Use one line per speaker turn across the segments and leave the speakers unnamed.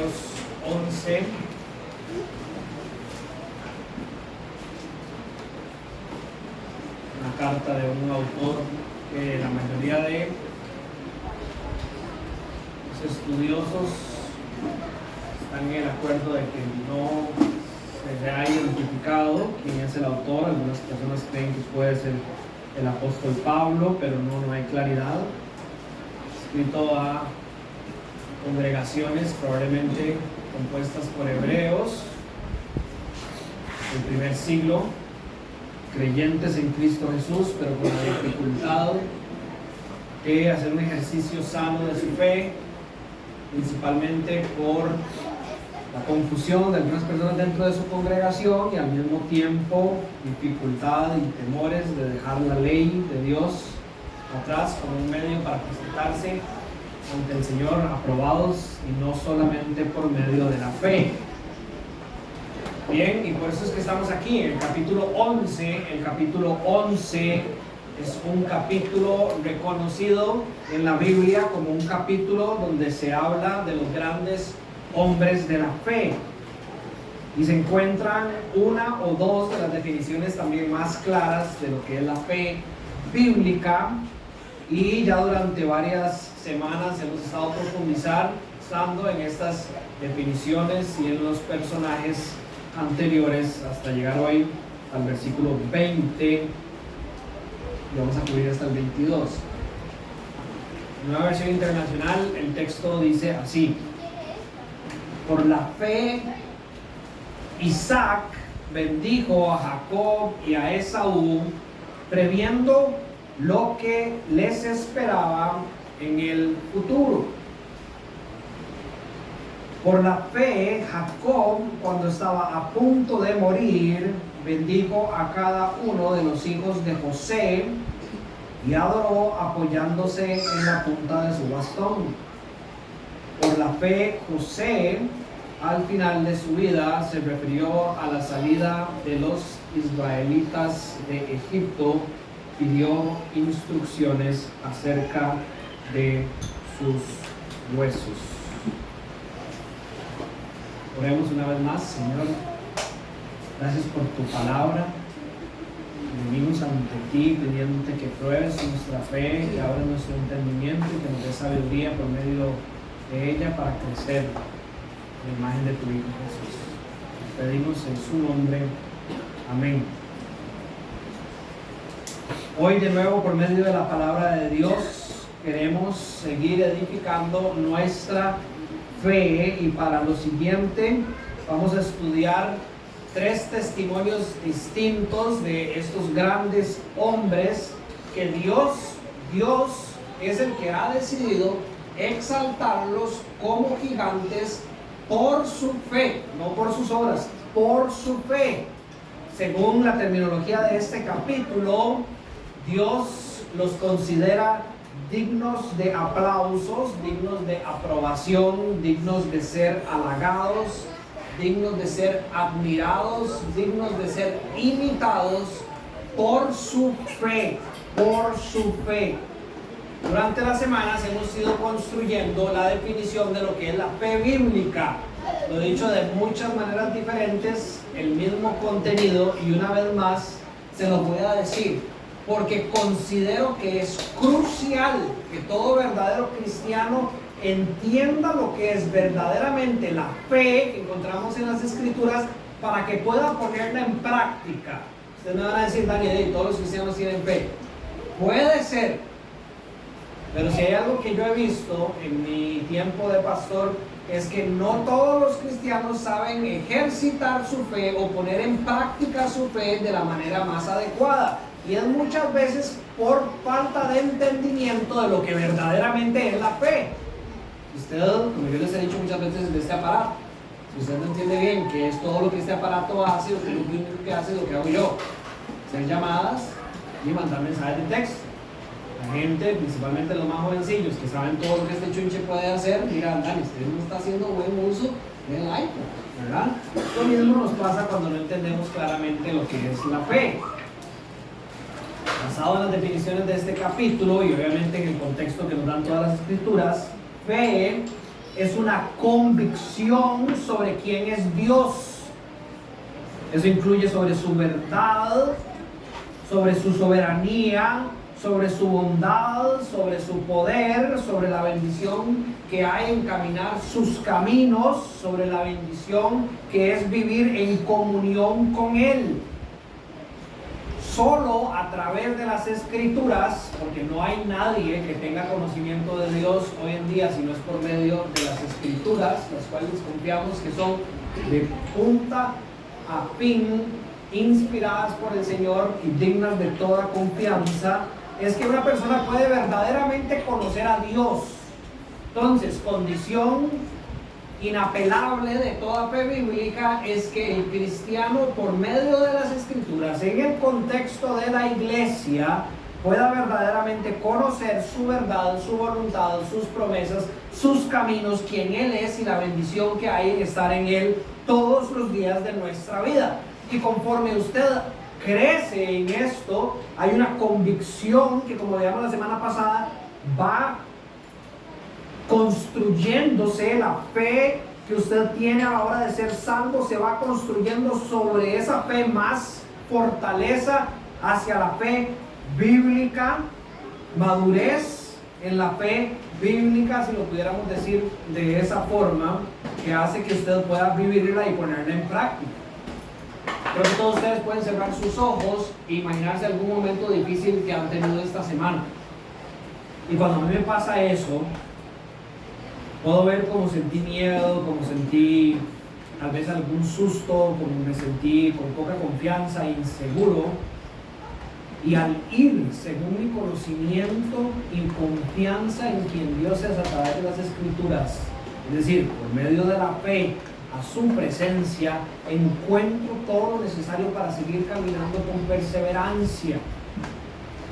Hebreos 11. Una carta de un autor que la mayoría de los estudiosos están en el acuerdo de que no se ha identificado quién es el autor. Algunas personas creen que puede ser el apóstol Pablo, pero no hay claridad. Escrito a congregaciones probablemente compuestas por hebreos del primer siglo, creyentes en Cristo Jesús, pero con la dificultad de hacer un ejercicio sano de su fe, principalmente por la confusión de algunas personas dentro de su congregación y al mismo tiempo dificultad y temores de dejar la ley de Dios atrás como un medio para presentarse ante el Señor aprobados y no solamente por medio de la fe. Bien, y por eso es que estamos aquí en el capítulo 11. El capítulo 11 es un capítulo reconocido en la Biblia como un capítulo donde se habla de los grandes hombres de la fe, y se encuentran una o dos de las definiciones también más claras de lo que es la fe bíblica. Y ya durante varias semanas hemos estado profundizando en estas definiciones y en los personajes anteriores hasta llegar hoy al versículo 20 y vamos a cubrir hasta el 22. Nueva versión internacional, el texto dice así: por la fe Isaac bendijo a Jacob y a Esaú, previendo lo que les esperaba en el futuro. Por la fe, Jacob, cuando estaba a punto de morir, bendijo a cada uno de los hijos de José y adoró apoyándose en la punta de su bastón. Por la fe, José, al final de su vida, se refirió a la salida de los israelitas de Egipto, pidió instrucciones acerca de sus huesos. Oremos una vez más. Señor, gracias por tu palabra. Venimos ante ti pidiéndote que pruebes nuestra fe, que abras nuestro entendimiento y que nos des sabiduría por medio de ella para crecer en la imagen de tu Hijo Jesús. Te pedimos en su nombre. Amén. Hoy de nuevo, por medio de la palabra de Dios, queremos seguir edificando nuestra fe, y para lo siguiente vamos a estudiar tres testimonios distintos de estos grandes hombres que Dios es el que ha decidido exaltarlos como gigantes por su fe, no por sus obras, por su fe. Según la terminología de este capítulo, Dios los considera dignos de aplausos, dignos de aprobación, dignos de ser halagados, dignos de ser admirados, dignos de ser imitados por su fe, por su fe. Durante las semanas hemos ido construyendo la definición de lo que es la fe bíblica. Lo he dicho de muchas maneras diferentes, el mismo contenido, y una vez más se lo voy a decir, porque considero que es crucial que todo verdadero cristiano entienda lo que es verdaderamente la fe que encontramos en las Escrituras para que pueda ponerla en práctica. Ustedes me van a decir, Daniel, todos los cristianos tienen fe. Puede ser, pero si hay algo que yo he visto en mi tiempo de pastor, es que no todos los cristianos saben ejercitar su fe o poner en práctica su fe de la manera más adecuada. Y es muchas veces por falta de entendimiento de lo que verdaderamente es la fe. Usted, como yo les he dicho muchas veces de este aparato, si usted no entiende bien qué es todo lo que este aparato hace, usted lo único que hace es lo que hago yo: hacer llamadas y mandar mensajes de texto. La gente, principalmente los más jovencillos que saben todo lo que este chunche puede hacer, mira, Dani, usted no está haciendo buen uso del iPhone, ¿verdad? Lo mismo nos pasa cuando no entendemos claramente lo que es la fe. Basado en las definiciones de este capítulo y obviamente en el contexto que nos dan todas las escrituras, fe es una convicción sobre quién es Dios. Eso incluye sobre su verdad, sobre su soberanía, sobre su bondad, sobre su poder, sobre la bendición que hay en caminar sus caminos, sobre la bendición que es vivir en comunión con Él. Solo a través de las Escrituras, porque no hay nadie que tenga conocimiento de Dios hoy en día, si no es por medio de las Escrituras, las cuales confiamos que son de punta a fin, inspiradas por el Señor y dignas de toda confianza, es que una persona puede verdaderamente conocer a Dios. Entonces, condición inapelable de toda fe bíblica es que el cristiano, por medio de las Escrituras, en el contexto de la iglesia, pueda verdaderamente conocer su verdad, su voluntad, sus promesas, sus caminos, quién Él es y la bendición que hay en estar en Él todos los días de nuestra vida. Y conforme usted crece en esto, hay una convicción que, como veíamos la semana pasada, va construyéndose. La fe que usted tiene a la hora de ser salvo se va construyendo sobre esa fe, más fortaleza hacia la fe bíblica, madurez en la fe bíblica, si lo pudiéramos decir de esa forma, que hace que usted pueda vivirla y ponerla en práctica. Creo que todos ustedes pueden cerrar sus ojos e imaginarse algún momento difícil que han tenido esta semana. Y cuando a mí me pasa eso, puedo ver cómo sentí miedo, cómo sentí tal vez algún susto, cómo me sentí con poca confianza, inseguro. Y al ir según mi conocimiento y confianza en quien Dios es a través de las Escrituras, es decir, por medio de la fe a su presencia, encuentro todo lo necesario para seguir caminando con perseverancia.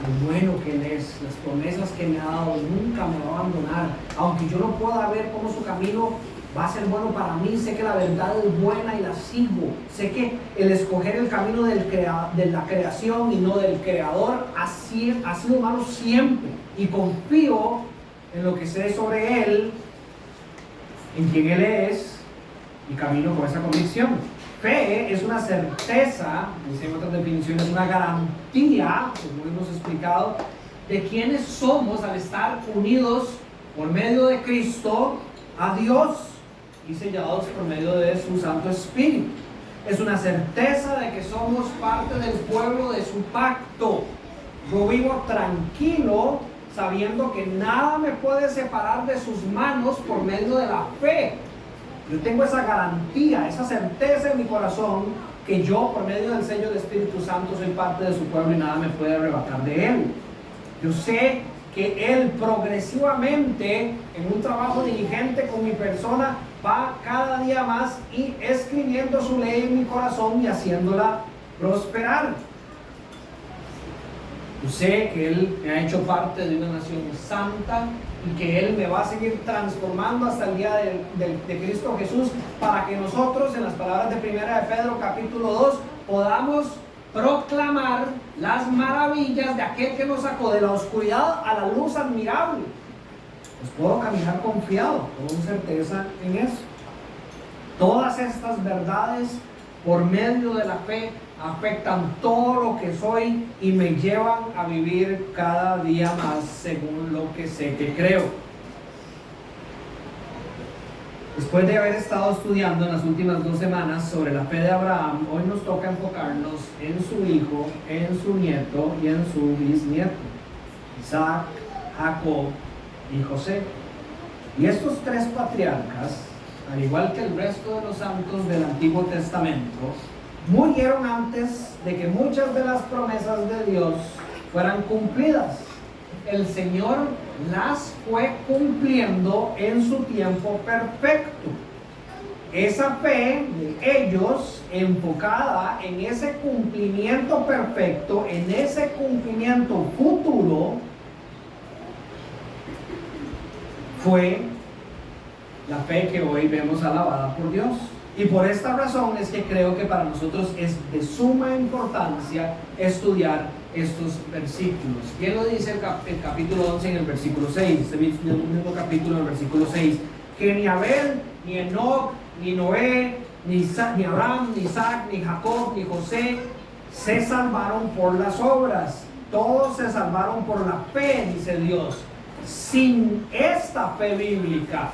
Lo bueno que Él es, las promesas que me ha dado, nunca me va a abandonar. Aunque yo no pueda ver cómo su camino va a ser bueno para mí, sé que la verdad es buena y la sigo. Sé que el escoger el camino de la creación y no del creador ha sido malo siempre. Y confío en lo que sé sobre Él, en quien Él es, y camino con esa convicción. Fe es una certeza, dicen otras definiciones, una garantía, como hemos explicado, de quienes somos al estar unidos por medio de Cristo a Dios y sellados por medio de su Santo Espíritu. Es una certeza de que somos parte del pueblo de su pacto. Yo vivo tranquilo sabiendo que nada me puede separar de sus manos por medio de la fe. Yo tengo esa garantía, esa certeza en mi corazón que yo, por medio del sello del Espíritu Santo, soy parte de su pueblo y nada me puede arrebatar de Él. Yo sé que Él progresivamente, en un trabajo diligente con mi persona, va cada día más y escribiendo su ley en mi corazón y haciéndola prosperar. Yo sé que Él me ha hecho parte de una nación santa y que Él me va a seguir transformando hasta el día de Cristo Jesús, para que nosotros, en las palabras de 1 de Pedro capítulo 2, podamos proclamar las maravillas de aquel que nos sacó de la oscuridad a la luz admirable. Pues puedo caminar confiado, con certeza en eso. Todas estas verdades, por medio de la fe, afectan todo lo que soy y me llevan a vivir cada día más según lo que sé que creo. Después de haber estado estudiando en las últimas 2 semanas sobre la fe de Abraham, hoy nos toca enfocarnos en su hijo, en su nieto y en su bisnieto, Isaac, Jacob y José. Y estos 3 patriarcas, al igual que el resto de los santos del Antiguo Testamento, murieron antes de que muchas de las promesas de Dios fueran cumplidas. El Señor las fue cumpliendo en su tiempo perfecto. Esa fe de ellos, enfocada en ese cumplimiento perfecto, en ese cumplimiento futuro, fue la fe que hoy vemos alabada por Dios. Y por esta razón es que creo que para nosotros es de suma importancia estudiar estos versículos. ¿Quién lo dice el capítulo 11 en el versículo 6? Este mismo capítulo en el versículo 6. que ni Abel, ni Enoc, ni Noé, ni Abraham, ni Isaac, ni Jacob, ni José se salvaron por las obras. Todos se salvaron por la fe, dice Dios. Sin esta fe bíblica,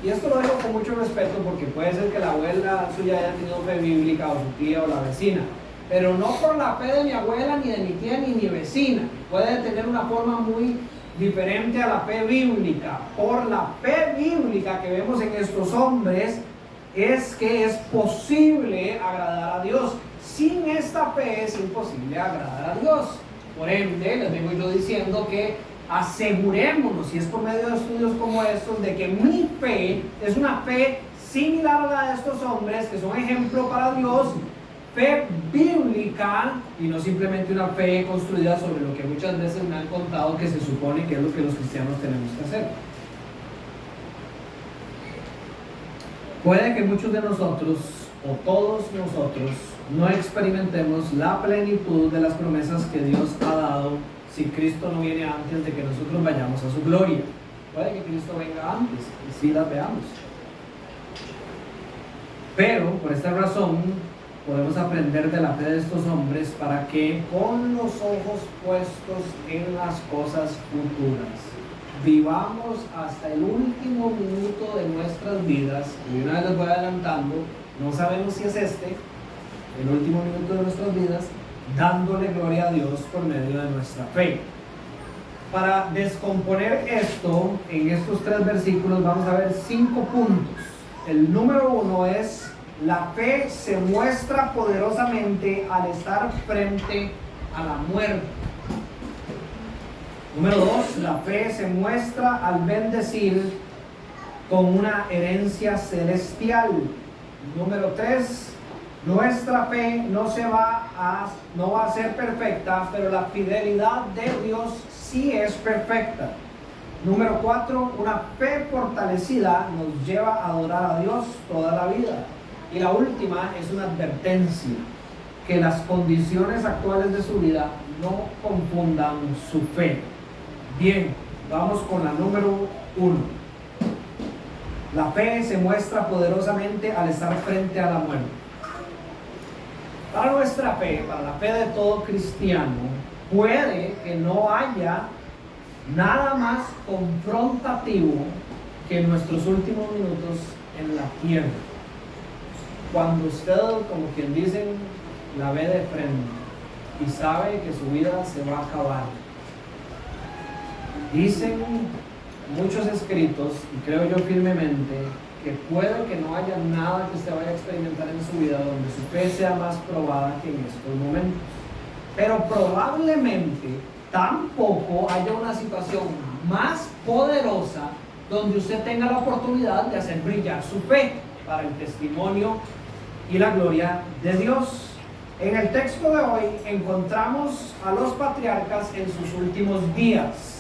y esto lo digo con mucho respeto porque puede ser que la abuela suya haya tenido fe bíblica, o su tía, o la vecina, pero no por la fe de mi abuela, ni de mi tía, ni mi vecina. Puede tener una forma muy diferente a la fe bíblica. Por la fe bíblica que vemos en estos hombres, es que es posible agradar a Dios. Sin esta fe es imposible agradar a Dios. Por ende, les vengo yo diciendo que asegurémonos, y es por medio de estudios como estos, de que mi fe es una fe similar a la de estos hombres, que son ejemplo para Dios, fe bíblica, y no simplemente una fe construida sobre lo que muchas veces me han contado que se supone que es lo que los cristianos tenemos que hacer. Puede que muchos de nosotros, o todos nosotros, no experimentemos la plenitud de las promesas que Dios ha dado si Cristo no viene antes de que nosotros vayamos a su gloria. Puede que Cristo venga antes y sí las veamos. Pero por esta razón podemos aprender de la fe de estos hombres para que con los ojos puestos en las cosas futuras vivamos hasta el último minuto de nuestras vidas. Y una vez les voy adelantando, no sabemos si es el último minuto de nuestras vidas, dándole gloria a Dios por medio de nuestra fe. Para descomponer esto, en estos 3 versículos vamos a ver 5 puntos. El número 1 es: la fe se muestra poderosamente al estar frente a la muerte. Número 2, la fe se muestra al bendecir con una herencia celestial. Número 3, nuestra fe no va a ser perfecta, pero la fidelidad de Dios sí es perfecta. Número 4, una fe fortalecida nos lleva a adorar a Dios toda la vida. Y la última es una advertencia, que las condiciones actuales de su vida no confundan su fe. Bien, vamos con la número 1. La fe se muestra poderosamente al estar frente a la muerte. Para nuestra fe, para la fe de todo cristiano, puede que no haya nada más confrontativo que nuestros últimos minutos en la tierra. Cuando usted, como quien dicen, la ve de frente y sabe que su vida se va a acabar. Dicen muchos escritos, y creo yo firmemente, que puede que no haya nada que usted vaya a experimentar en su vida donde su fe sea más probada que en estos momentos. Pero probablemente tampoco haya una situación más poderosa donde usted tenga la oportunidad de hacer brillar su fe para el testimonio y la gloria de Dios. En el texto de hoy encontramos a los patriarcas en sus últimos días.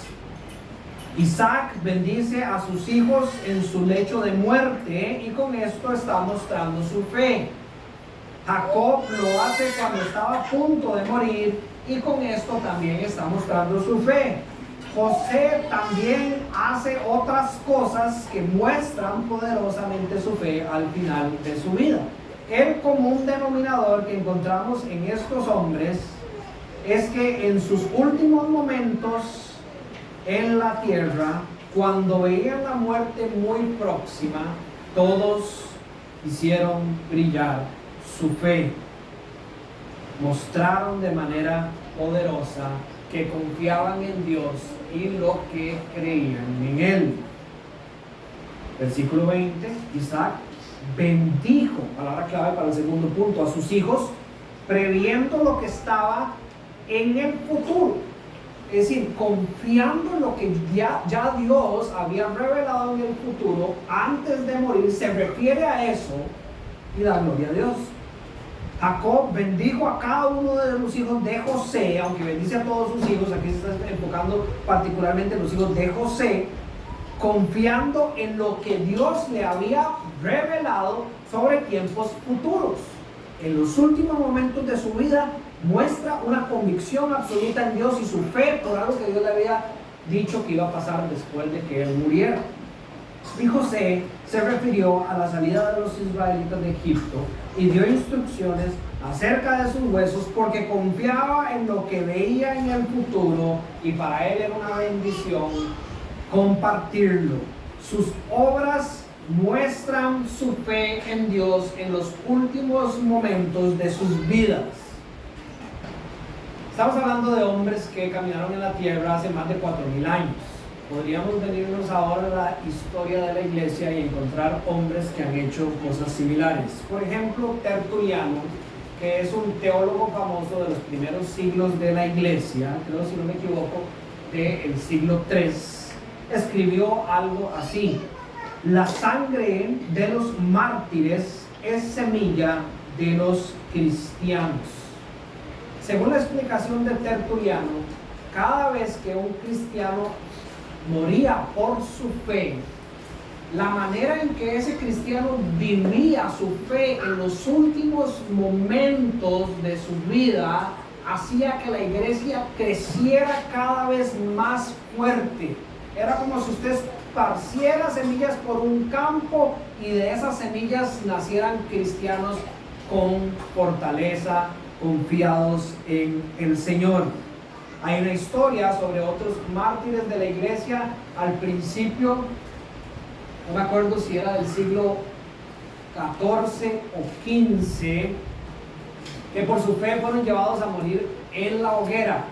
Isaac bendice a sus hijos en su lecho de muerte y con esto está mostrando su fe. Jacob lo hace cuando estaba a punto de morir y con esto también está mostrando su fe. José también hace otras cosas que muestran poderosamente su fe al final de su vida. El común denominador que encontramos en estos hombres es que en sus últimos momentos en la tierra, cuando veían la muerte muy próxima, todos hicieron brillar su fe. Mostraron de manera poderosa que confiaban en Dios y lo que creían en Él. Versículo 20, Isaac bendijo, palabra clave para el segundo punto, a sus hijos, previendo lo que estaba en el futuro. Es decir, confiando en lo que ya Dios había revelado en el futuro antes de morir, se refiere a eso y da gloria a Dios. Jacob bendijo a cada uno de los hijos de José, aunque bendice a todos sus hijos, aquí se está enfocando particularmente en los hijos de José, confiando en lo que Dios le había revelado sobre tiempos futuros. En los últimos momentos de su vida muestra una convicción absoluta en Dios y su fe por algo que Dios le había dicho que iba a pasar después de que él muriera. Y José se refirió a la salida de los israelitas de Egipto y dio instrucciones acerca de sus huesos porque confiaba en lo que veía en el futuro y para él era una bendición compartirlo. Sus obras muestran su fe en Dios en los últimos momentos de sus vidas. Estamos hablando de hombres que caminaron en la tierra hace más de 4000 años. Podríamos venirnos ahora a la historia de la iglesia y encontrar hombres que han hecho cosas similares. Por ejemplo, Tertuliano, que es un teólogo famoso de los primeros siglos de la iglesia, creo si no me equivoco, del siglo III, escribió algo así: la sangre de los mártires es semilla de los cristianos. Según la explicación de Tertuliano, cada vez que un cristiano moría por su fe, la manera en que ese cristiano vivía su fe en los últimos momentos de su vida hacía que la iglesia creciera cada vez más fuerte. Era como si usted esparciera semillas por un campo y de esas semillas nacieran cristianos con fortaleza, confiados en el Señor. Hay una historia sobre otros mártires de la iglesia al principio, no me acuerdo si era del siglo XIV o XV, que por su fe fueron llevados a morir en la hoguera.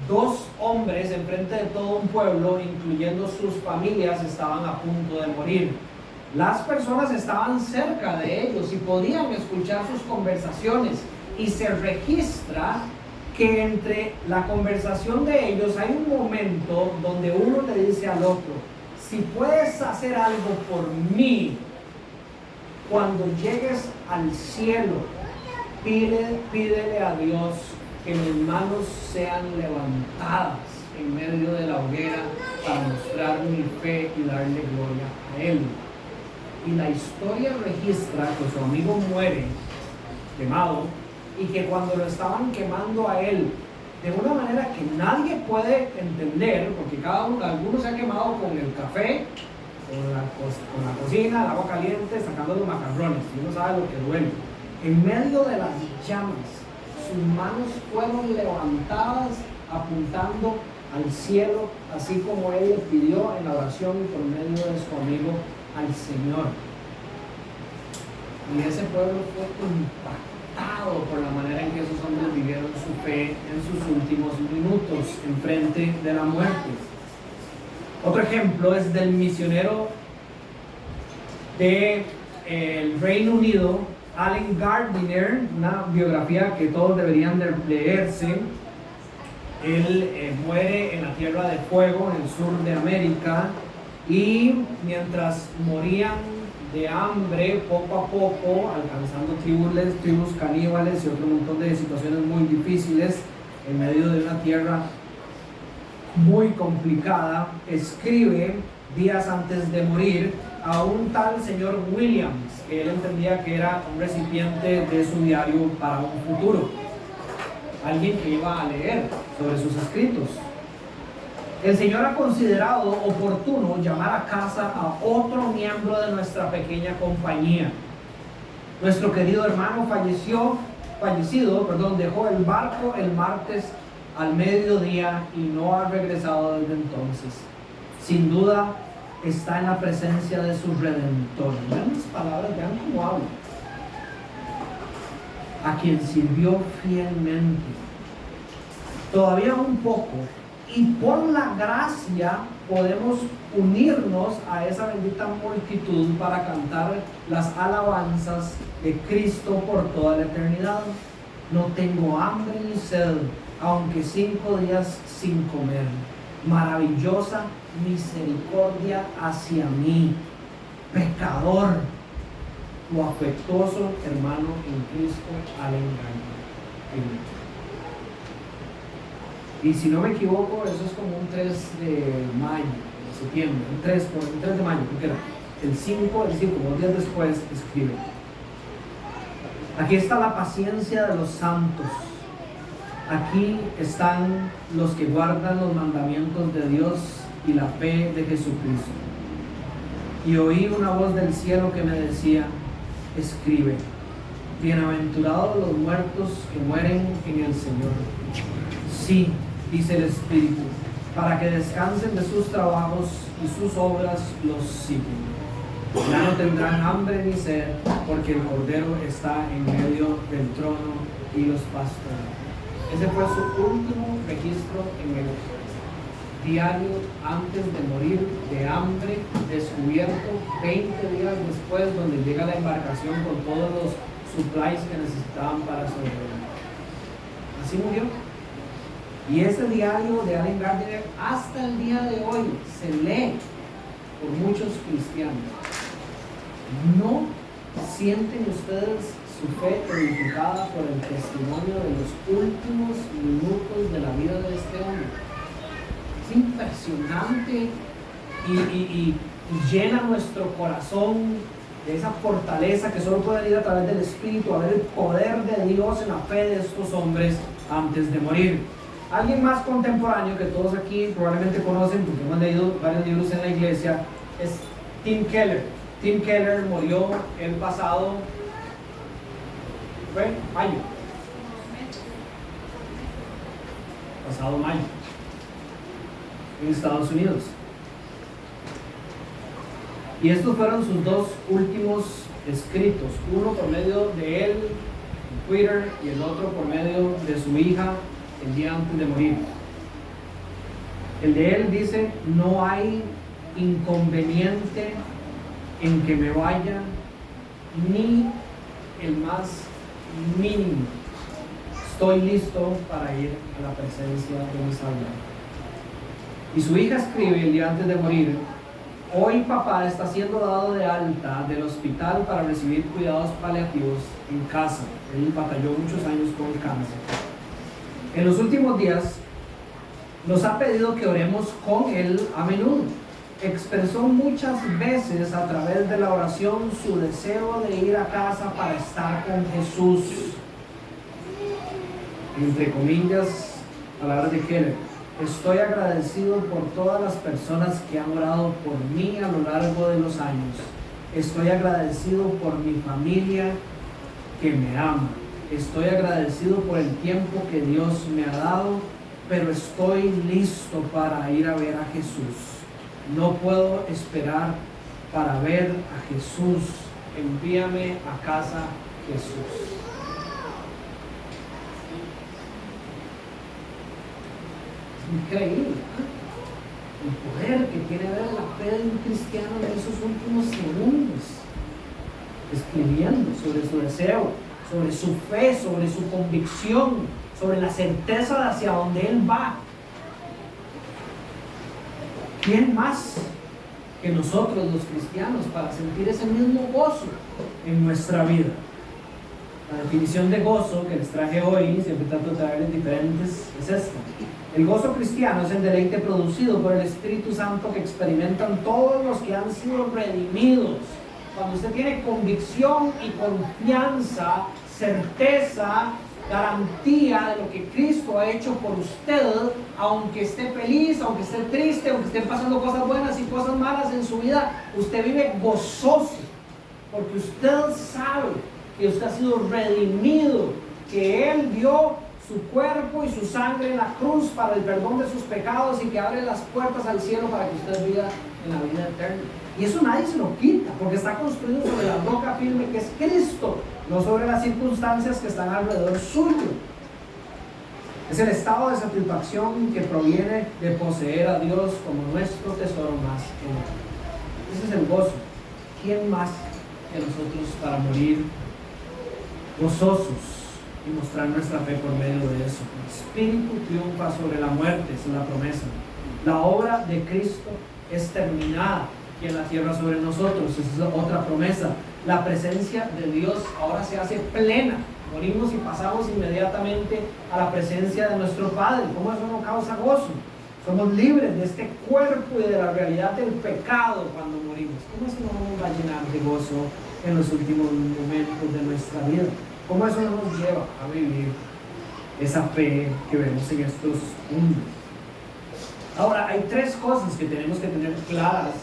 2 hombres enfrente de todo un pueblo, incluyendo sus familias, estaban a punto de morir. Las personas estaban cerca de ellos y podían escuchar sus conversaciones, y se registra que entre la conversación de ellos hay un momento donde uno le dice al otro: si puedes hacer algo por mí, cuando llegues al cielo, pídele a Dios que mis manos sean levantadas en medio de la hoguera para mostrar mi fe y darle gloria a Él. Y la historia registra que su amigo muere quemado, y que cuando lo estaban quemando a él de una manera que nadie puede entender, porque algunos se ha quemado con el café, con la cocina, el agua caliente, sacando los macarrones, y uno sabe lo que duele. En medio de las llamas, sus manos fueron levantadas apuntando al cielo, así como él le pidió en la oración y por medio de su amigo al Señor. Y ese pueblo fue impactado por la manera en que esos hombres vivieron su fe en sus últimos minutos en frente de la muerte. Otro ejemplo es del misionero del Reino Unido, Allen Gardiner, una biografía que todos deberían de leerse. Él muere en la Tierra de Fuego, en el sur de América, y mientras morían de hambre poco a poco, alcanzando tribus caníbales y otro montón de situaciones muy difíciles en medio de una tierra muy complicada, escribe días antes de morir a un tal señor Williams, que él entendía que era un recipiente de su diario para un futuro, alguien que iba a leer sobre sus escritos. El Señor ha considerado oportuno llamar a casa a otro miembro de nuestra pequeña compañía. Nuestro querido hermano fallecido, dejó el barco el martes al mediodía y no ha regresado desde entonces. Sin duda está en la presencia de su Redentor. Vean las palabras, vean cómo habla. A quien sirvió fielmente. Todavía un poco, y por la gracia podemos unirnos a esa bendita multitud para cantar las alabanzas de Cristo por toda la eternidad. No tengo hambre ni sed, aunque 5 días sin comer. Maravillosa misericordia hacia mí, pecador. Tu afectuoso hermano en Cristo, Allen Gardiner. Y si no me equivoco, eso es como un 3 de mayo, de septiembre, un 3 de mayo, creo que era. El 5, 2 días después, escribe: aquí está la paciencia de los santos. Aquí están los que guardan los mandamientos de Dios y la fe de Jesucristo. y oí una voz del cielo que me decía: escribe, bienaventurados los muertos que mueren en el Señor. Sí, dice el Espíritu, para que descansen de sus trabajos y sus obras los siguen. Ya no tendrán hambre ni sed, porque el Cordero está en medio del trono y los pastores. Ese fue su último registro en el diario antes de morir de hambre, descubierto 20 días después, donde llega la embarcación con todos los supplies que necesitaban para sobrevivir. Así murió. Y ese diario de Allen Gardiner hasta el día de hoy se lee por muchos cristianos. ¿No sienten ustedes su fe edificada por el testimonio de los últimos minutos de la vida de este hombre? Es impresionante y llena nuestro corazón de esa fortaleza que solo puede ir a través del Espíritu, a ver el poder de Dios en la fe de estos hombres antes de morir. Alguien más contemporáneo que todos aquí probablemente conocen, porque hemos leído varios libros en la iglesia, es Tim Keller. Tim Keller murió el pasado mayo. Pasado mayo. En Estados Unidos. Y estos fueron sus dos últimos escritos, uno por medio de él en Twitter y el otro por medio de su hija el día antes de morir. El de él dice: no hay inconveniente en que me vaya, ni el más mínimo. Estoy listo para ir a la presencia de mi Salvador. Y su hija escribe el día antes de morir: hoy papá está siendo dado de alta del hospital para recibir cuidados paliativos en casa. Él batalló muchos años con el cáncer. En los últimos días nos ha pedido que oremos con él a menudo. Expresó muchas veces a través de la oración su deseo de ir a casa para estar con Jesús. Entre comillas, palabras de Keller: estoy agradecido por todas las personas que han orado por mí a lo largo de los años. Estoy agradecido por mi familia que me ama. Estoy agradecido por el tiempo que Dios me ha dado, pero estoy listo para ir a ver a Jesús. No puedo esperar para ver a Jesús. Envíame a casa, Jesús. Increíble, ¿eh? El poder que tiene ver la fe de un cristiano en esos últimos segundos, escribiendo sobre su deseo, sobre su fe, sobre su convicción, sobre la certeza de hacia dónde él va. ¿Quién más que nosotros los cristianos para sentir ese mismo gozo en nuestra vida? La definición de gozo que les traje hoy, siempre trato de traerles diferentes, es esta: el gozo cristiano es el deleite producido por el Espíritu Santo que experimentan todos los que han sido redimidos. Cuando usted tiene convicción y confianza, certeza, garantía de lo que Cristo ha hecho por usted, aunque esté feliz, aunque esté triste, aunque estén pasando cosas buenas y cosas malas en su vida, usted vive gozoso, porque usted sabe que usted ha sido redimido, que Él dio su cuerpo y su sangre en la cruz para el perdón de sus pecados y que abre las puertas al cielo para que usted viva en la vida eterna. Y eso nadie se lo quita, porque está construido sobre la roca firme que es Cristo, no sobre las circunstancias que están alrededor suyo. Es el estado de satisfacción que proviene de poseer a Dios como nuestro tesoro más enorme. Ese es el gozo. ¿Quién más que nosotros para morir gozosos y mostrar nuestra fe por medio de eso? El Espíritu triunfa sobre la muerte, esa es la promesa. La obra de Cristo es terminada aquí en la tierra sobre nosotros, esa es otra promesa. La presencia de Dios ahora se hace plena. Morimos y pasamos inmediatamente a la presencia de nuestro Padre. ¿Cómo eso no causa gozo? Somos libres de este cuerpo y de la realidad del pecado cuando morimos. ¿Cómo eso no nos va a llenar de gozo en los últimos momentos de nuestra vida? ¿Cómo eso no nos lleva a vivir esa fe que vemos en estos mundos? Ahora, hay tres cosas que tenemos que tener claras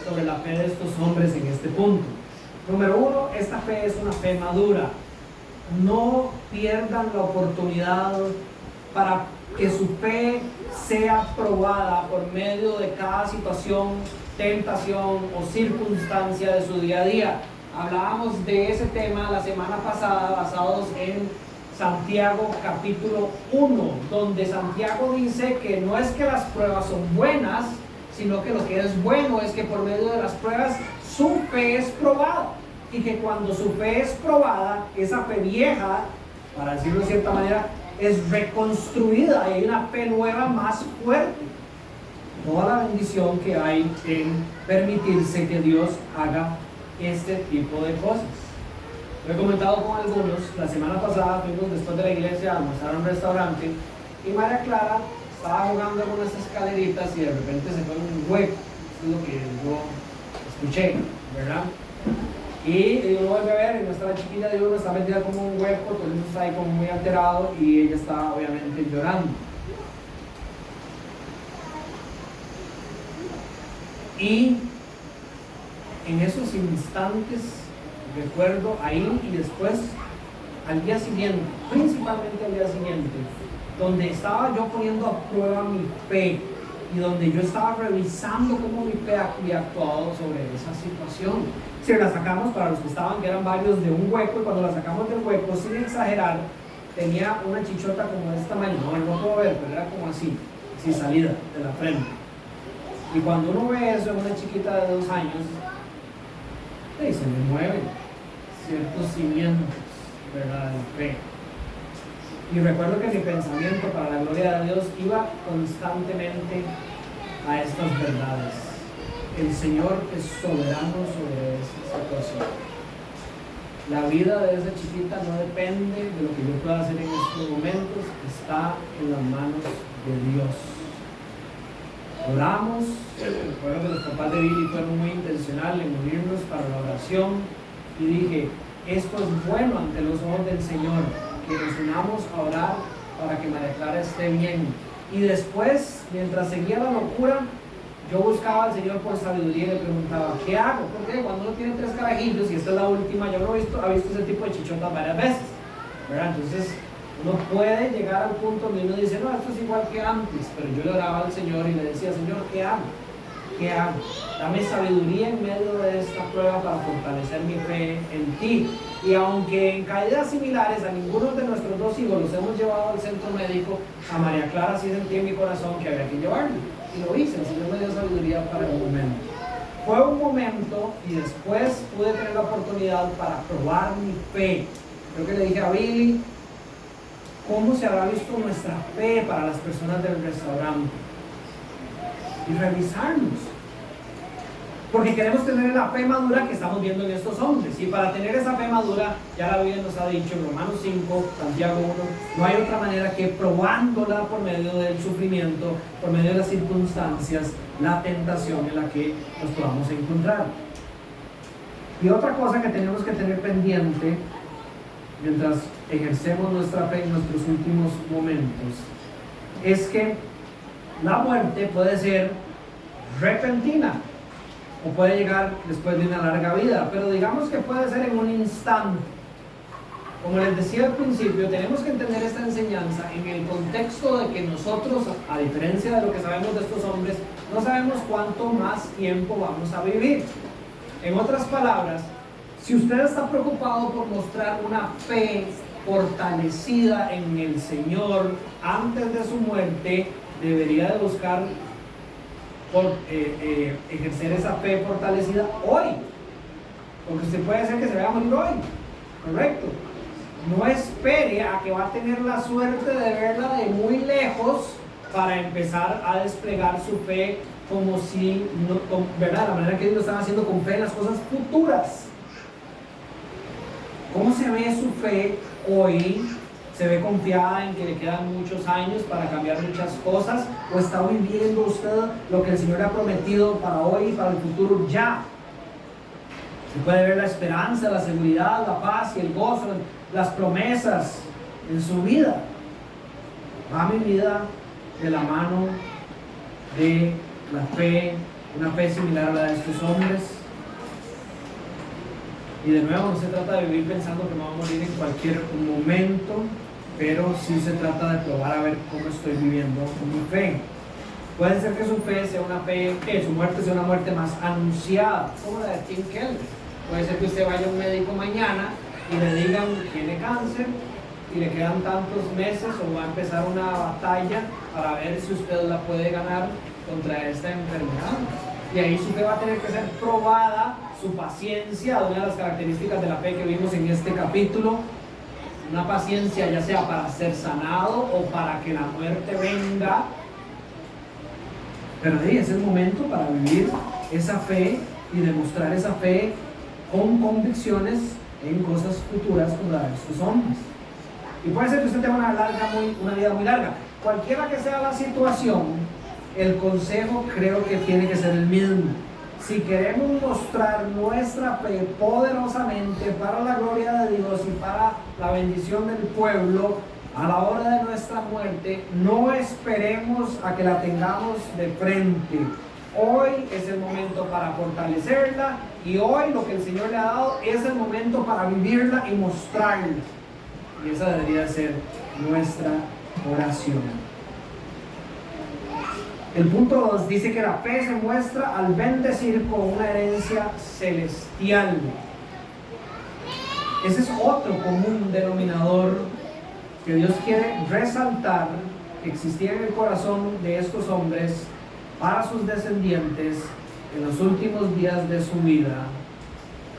sobre la fe de estos hombres en este punto. Número uno, esta fe es una fe madura. No pierdan la oportunidad para que su fe sea probada por medio de cada situación, tentación o circunstancia de su día a día. Hablábamos de ese tema la semana pasada basados en Santiago capítulo 1, donde Santiago dice que no es que las pruebas son buenas, sino que lo que es bueno es que por medio de las pruebas su fe es probada, y que cuando su fe es probada, esa fe vieja, para decirlo de cierta manera, es reconstruida y hay una fe nueva más fuerte. Toda la bendición que hay en permitirse que Dios haga este tipo de cosas. Lo he comentado con algunos. La semana pasada fuimos después de la iglesia a almorzar a un restaurante y María Clara estaba jugando con unas escaleritas y de repente se fue en un hueco. Eso es lo que yo escuché, ¿verdad? Y uno vuelve a ver y nuestra chiquilla de uno está metida como un hueco, todo el mundo está ahí como muy alterado y ella está obviamente llorando. Y en esos instantes recuerdo ahí y después al día siguiente, principalmente al día siguiente, donde estaba yo poniendo a prueba mi fe y donde yo estaba revisando cómo mi fe había actuado sobre esa situación. Si la sacamos, para los que estaban, que eran varios, de un hueco, y cuando la sacamos del hueco, sin exagerar, tenía una chichota como de este tamaño, no puedo ver, pero era como así salida de la frente. Y cuando uno ve eso en una chiquita de 2 años, se le mueven ciertos cimientos, ¿verdad?, de fe. Y recuerdo que mi pensamiento, para la gloria de Dios, iba constantemente a estas verdades. El Señor es soberano sobre esta situación. La vida de esa chiquita no depende de lo que yo pueda hacer en estos momentos, está en las manos de Dios. Oramos. Recuerdo que los papás de Billy fueron muy intencionales en unirnos para la oración y dije, esto es bueno ante los ojos del Señor, que nos unamos a orar para que María Clara esté bien. Y después, mientras seguía la locura, yo buscaba al Señor por sabiduría y le preguntaba, ¿qué hago? Porque cuando uno tiene 3 carajillos y esta es la última, yo no he visto ese tipo de chichotas varias veces, ¿verdad? Entonces uno puede llegar al punto donde uno dice, no, esto es igual que antes, pero yo le oraba al Señor y le decía, Señor, ¿qué hago? ¿Qué hago? Dame sabiduría en medio de esta prueba para fortalecer mi fe en ti. Y aunque en caídas similares a ninguno de nuestros 2 hijos los hemos llevado al centro médico, a María Clara sí sentí en mi corazón que había que llevarlo. Y lo hice, el Señor me dio sabiduría para el momento. Fue un momento y después pude tener la oportunidad para probar mi fe. Creo que le dije a Billy, ¿cómo se habrá visto nuestra fe para las personas del restaurante? Y revisarnos. Porque queremos tener la fe madura que estamos viendo en estos hombres. Y para tener esa fe madura, ya la Biblia nos ha dicho en Romanos 5, Santiago 1, no hay otra manera que probándola por medio del sufrimiento, por medio de las circunstancias, la tentación en la que nos podamos encontrar. Y otra cosa que tenemos que tener pendiente mientras ejercemos nuestra fe en nuestros últimos momentos es que la muerte puede ser repentina o puede llegar después de una larga vida, pero digamos que puede ser en un instante. Como les decía al principio, tenemos que entender esta enseñanza en el contexto de que nosotros, a diferencia de lo que sabemos de estos hombres, no sabemos cuánto más tiempo vamos a vivir. En otras palabras, si usted está preocupado por mostrar una fe fortalecida en el Señor antes de su muerte, debería de buscar ejercer esa fe fortalecida hoy, porque usted puede ser que se vaya a morir hoy, ¿correcto? No espere a que va a tener la suerte de verla de muy lejos para empezar a desplegar su fe como si, ¿verdad? La manera que ellos lo están haciendo con fe en las cosas futuras. ¿Cómo se ve su fe hoy? ¿Se ve confiada en que le quedan muchos años para cambiar muchas cosas? ¿O está viviendo usted lo que el Señor ha prometido para hoy y para el futuro ya? Se puede ver la esperanza, la seguridad, la paz y el gozo, las promesas en su vida. Va mi vida de la mano de la fe una fe similar a la de estos hombres. Y de nuevo, no se trata de vivir pensando que me voy a morir en cualquier momento, pero sí se trata de probar a ver cómo estoy viviendo mi fe. Puede ser que su fe sea una fe, que su muerte sea una muerte más anunciada, como la de Tim Keller. Puede ser que usted vaya a un médico mañana y le digan que tiene cáncer y le quedan tantos meses o va a empezar una batalla para ver si usted la puede ganar contra esta enfermedad. Y ahí su fe va a tener que ser probada, su paciencia, una de las características de la fe que vimos en este capítulo, una paciencia ya sea para ser sanado o para que la muerte venga. Pero ahí es el momento para vivir esa fe y demostrar esa fe con convicciones en cosas futuras como la de estos hombres. Y puede ser que usted tenga una vida muy larga. Cualquiera que sea la situación, el consejo creo que tiene que ser el mismo. Si queremos mostrar nuestra fe poderosamente para la gloria de Dios y para la bendición del pueblo, a la hora de nuestra muerte, no esperemos a que la tengamos de frente. Hoy es el momento para fortalecerla y hoy lo que el Señor le ha dado es el momento para vivirla y mostrarla. Y esa debería ser nuestra oración. El punto 2 dice que la fe se muestra al bendecir con una herencia celestial. Ese es otro común denominador que Dios quiere resaltar que existía en el corazón de estos hombres para sus descendientes en los últimos días de su vida.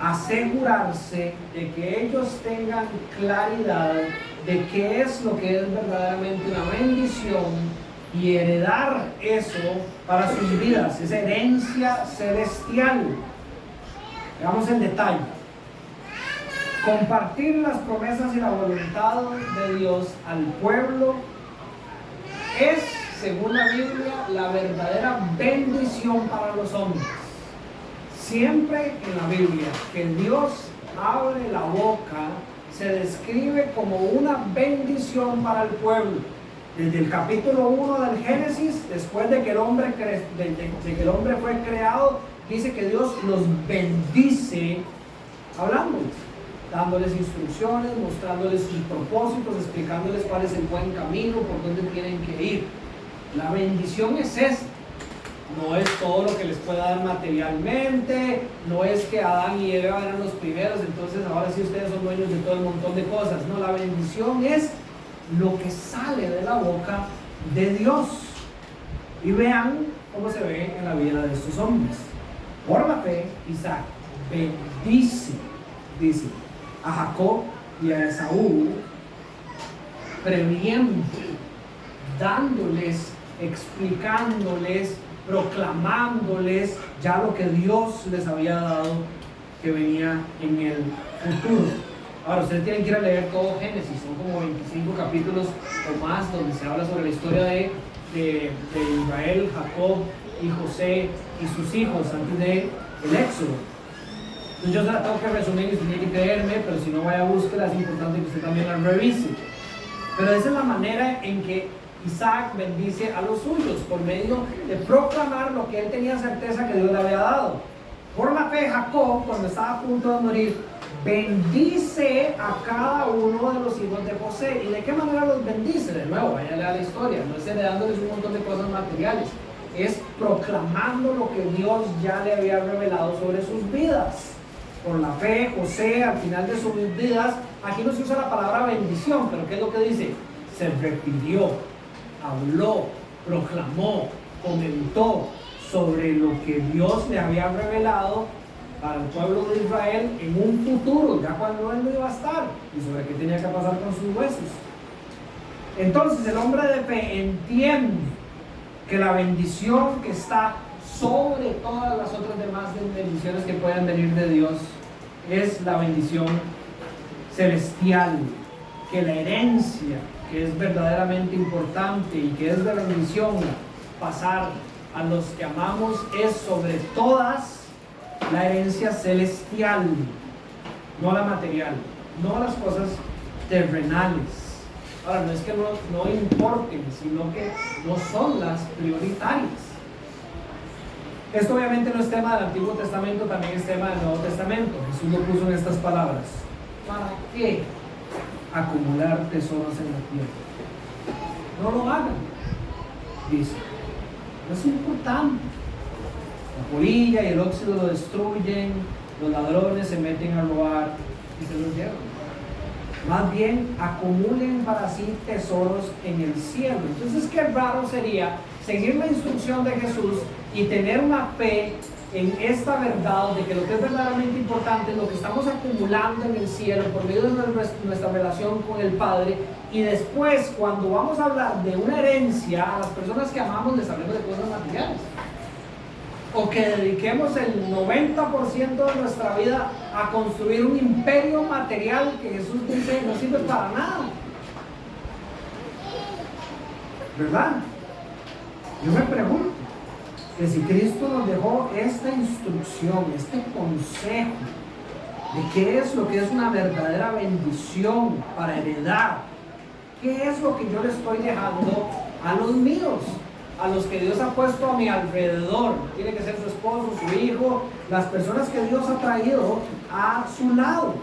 Asegurarse de que ellos tengan claridad de qué es lo que es verdaderamente una bendición y heredar eso para sus vidas, esa herencia celestial. Veamos el detalle. Compartir las promesas y la voluntad de Dios al pueblo es, según la Biblia, la verdadera bendición para los hombres. Siempre en la Biblia que Dios abre la boca, se describe como una bendición para el pueblo. Desde el capítulo 1 del Génesis, después de que el hombre fue creado, dice que Dios los bendice hablándoles, dándoles instrucciones, mostrándoles sus propósitos, explicándoles cuál es el buen camino, por dónde tienen que ir. La bendición es esta. No es todo lo que les pueda dar materialmente, no es que Adán y Eva eran los primeros, entonces ahora sí ustedes son dueños de todo el montón de cosas. No, la bendición es lo que sale de la boca de Dios. Y vean cómo se ve en la vida de estos hombres. Por la fe, Isaac bendice, dice, a Jacob y a Esaú, previendo, dándoles, explicándoles, proclamándoles ya lo que Dios les había dado que venía en el futuro. Ahora, ustedes tienen que ir a leer todo Génesis, son como 25 capítulos o más donde se habla sobre la historia de Israel, Jacob y José y sus hijos antes del Éxodo. Entonces yo se la tengo que resumir y usted tiene que creerme, pero si no vaya a búsqueda, es importante que usted también la revise. Pero esa es la manera en que Isaac bendice a los suyos, por medio de proclamar lo que él tenía certeza que Dios le había dado. Por la fe, Jacob, cuando estaba a punto de morir, bendice a cada uno de los hijos de José. ¿Y de qué manera los bendice? De nuevo, vaya a leer la historia. No es heredándoles un montón de cosas materiales, es proclamando lo que Dios ya le había revelado sobre sus vidas. Por la fe, José, al final de sus vidas, aquí no se usa la palabra bendición, pero ¿qué es lo que dice? Se refirió, habló, proclamó, comentó sobre lo que Dios le había revelado para el pueblo de Israel en un futuro, ya cuando él no iba a estar, y sobre qué tenía que pasar con sus huesos. Entonces el hombre de fe entiende que la bendición que está sobre todas las otras demás bendiciones que puedan venir de Dios es la bendición celestial, que la herencia que es verdaderamente importante y que es de bendición pasar a los que amamos es sobre todas la herencia celestial, no la material, no las cosas terrenales. Ahora, no es que no importen, sino que no son las prioritarias. Esto obviamente no es tema del Antiguo Testamento, también es tema del Nuevo Testamento. Jesús lo puso en estas palabras: ¿para qué acumular tesoros en la tierra? No lo hagan, dice. No es importante. La polilla y el óxido lo destruyen, los ladrones se meten a robar y se los llevan. Más bien acumulen para sí tesoros en el cielo. Entonces, qué raro sería seguir la instrucción de Jesús y tener una fe en esta verdad de que lo que es verdaderamente importante es lo que estamos acumulando en el cielo por medio de nuestra relación con el Padre, y después cuando vamos a hablar de una herencia a las personas que amamos les hablemos de cosas materiales, o que dediquemos el 90% de nuestra vida a construir un imperio material que Jesús dice no sirve para nada, ¿verdad? Yo me pregunto que si Cristo nos dejó esta instrucción, este consejo de qué es lo que es una verdadera bendición para heredar, qué es lo que yo le estoy dejando a los míos, a los que Dios ha puesto a mi alrededor. Tiene que ser su esposo, su hijo, las personas que Dios ha traído a su lado.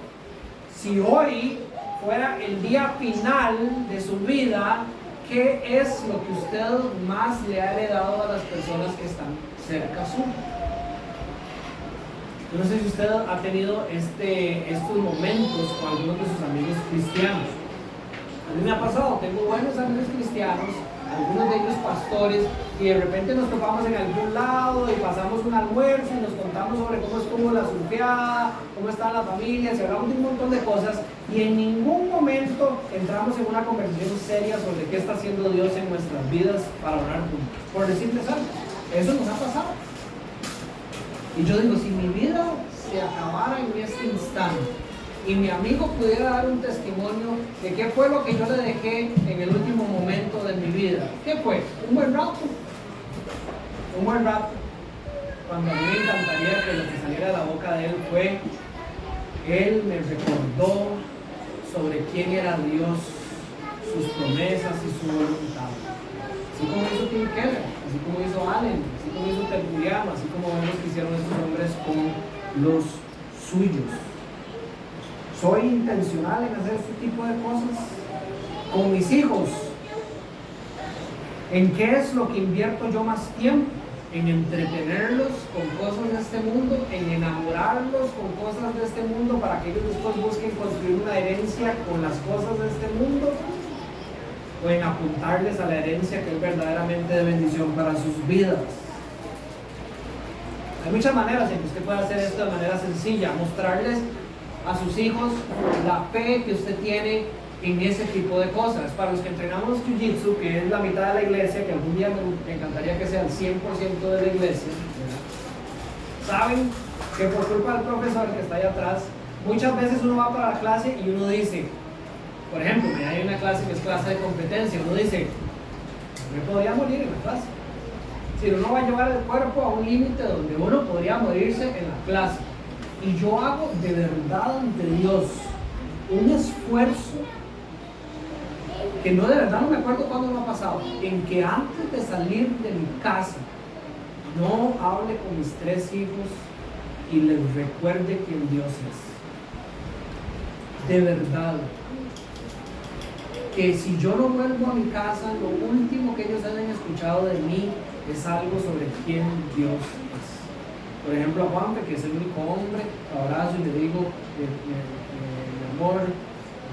Si hoy fuera el día final de su vida, ¿qué es lo que usted más le ha heredado a las personas que están cerca suyo? Yo no sé si usted ha tenido estos momentos con algunos de sus amigos cristianos. A mí me ha pasado, tengo buenos amigos cristianos, algunos de ellos pastores, y de repente nos topamos en algún lado y pasamos un almuerzo y nos contamos sobre cómo estuvo la surfeada, cómo está la familia, y hablamos de un montón de cosas, y en ningún momento entramos en una conversación seria sobre qué está haciendo Dios en nuestras vidas para orar juntos, por decirles algo. Eso nos ha pasado. Y yo digo, si mi vida se acabara en este instante y mi amigo pudiera dar un testimonio de qué fue lo que yo le dejé en el último momento de mi vida, ¿qué fue? Un buen rato. Un buen rato. Cuando a mí me encantaría que lo que saliera de la boca de él fue: él me recordó sobre quién era Dios, sus promesas y su voluntad. Así como hizo Tim Keller, así como hizo Allen, así como hizo Tertuliano, así como vemos que hicieron estos hombres con los suyos. ¿Soy intencional en hacer este tipo de cosas? Con mis hijos, ¿en qué es lo que invierto yo más tiempo? En entretenerlos con cosas de este mundo, en enamorarlos con cosas de este mundo para que ellos después busquen construir una herencia con las cosas de este mundo, o en apuntarles a la herencia que es verdaderamente de bendición para sus vidas. Hay muchas maneras en que usted puede hacer esto de manera sencilla: mostrarles a sus hijos la fe que usted tiene en ese tipo de cosas. Para los que entrenamos Jiu-Jitsu, que es la mitad de la iglesia, que algún día me encantaría que sea el 100% de la iglesia, saben que por culpa del profesor que está ahí atrás, muchas veces uno va para la clase y uno dice, por ejemplo, hay una clase que es clase de competencia, uno dice, me podría morir en la clase. Si uno va a llevar el cuerpo a un límite donde uno podría morirse en la clase. Y yo hago de verdad ante Dios un esfuerzo que no, de verdad no me acuerdo cuándo me ha pasado, en que antes de salir de mi casa no hable con mis 3 hijos y les recuerde quién Dios es. De verdad, que si yo no vuelvo a mi casa, lo último que ellos hayan escuchado de mí es algo sobre quién Dios es. Por ejemplo, a Juanfe, que es el único hombre, lo abrazo y le digo, mi amor,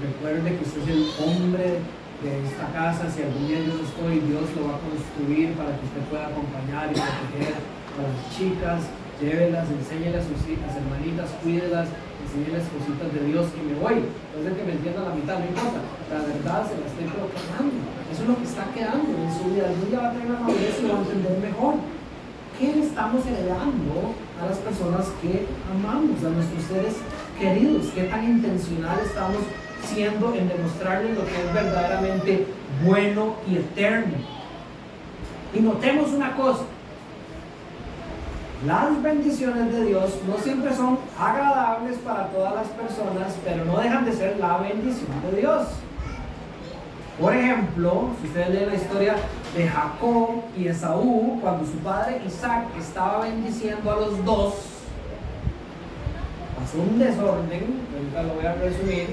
recuerde que usted es el hombre de esta casa. Si algún día yo no estoy, Dios lo va a construir para que usted pueda acompañar y proteger a las chicas. Llévelas, enséñelas a sus hijas, hermanitas, cuídelas, enséñeles cositas de Dios, y me voy. Entonces, que me entienda la mitad, no importa. La verdad se la estoy proclamando. Eso es lo que está quedando en su vida. Algún día va a tener la madurez y lo va a entender mejor. ¿Qué le estamos heredando a las personas que amamos, a nuestros seres queridos? ¿Qué tan intencional estamos siendo en demostrarles lo que es verdaderamente bueno y eterno? Y notemos una cosa: las bendiciones de Dios no siempre son agradables para todas las personas, pero no dejan de ser la bendición de Dios. Por ejemplo, si ustedes leen la historia de Jacob y Esaú, cuando su padre Isaac estaba bendiciendo a los dos, pasó un desorden, ahorita lo voy a resumir,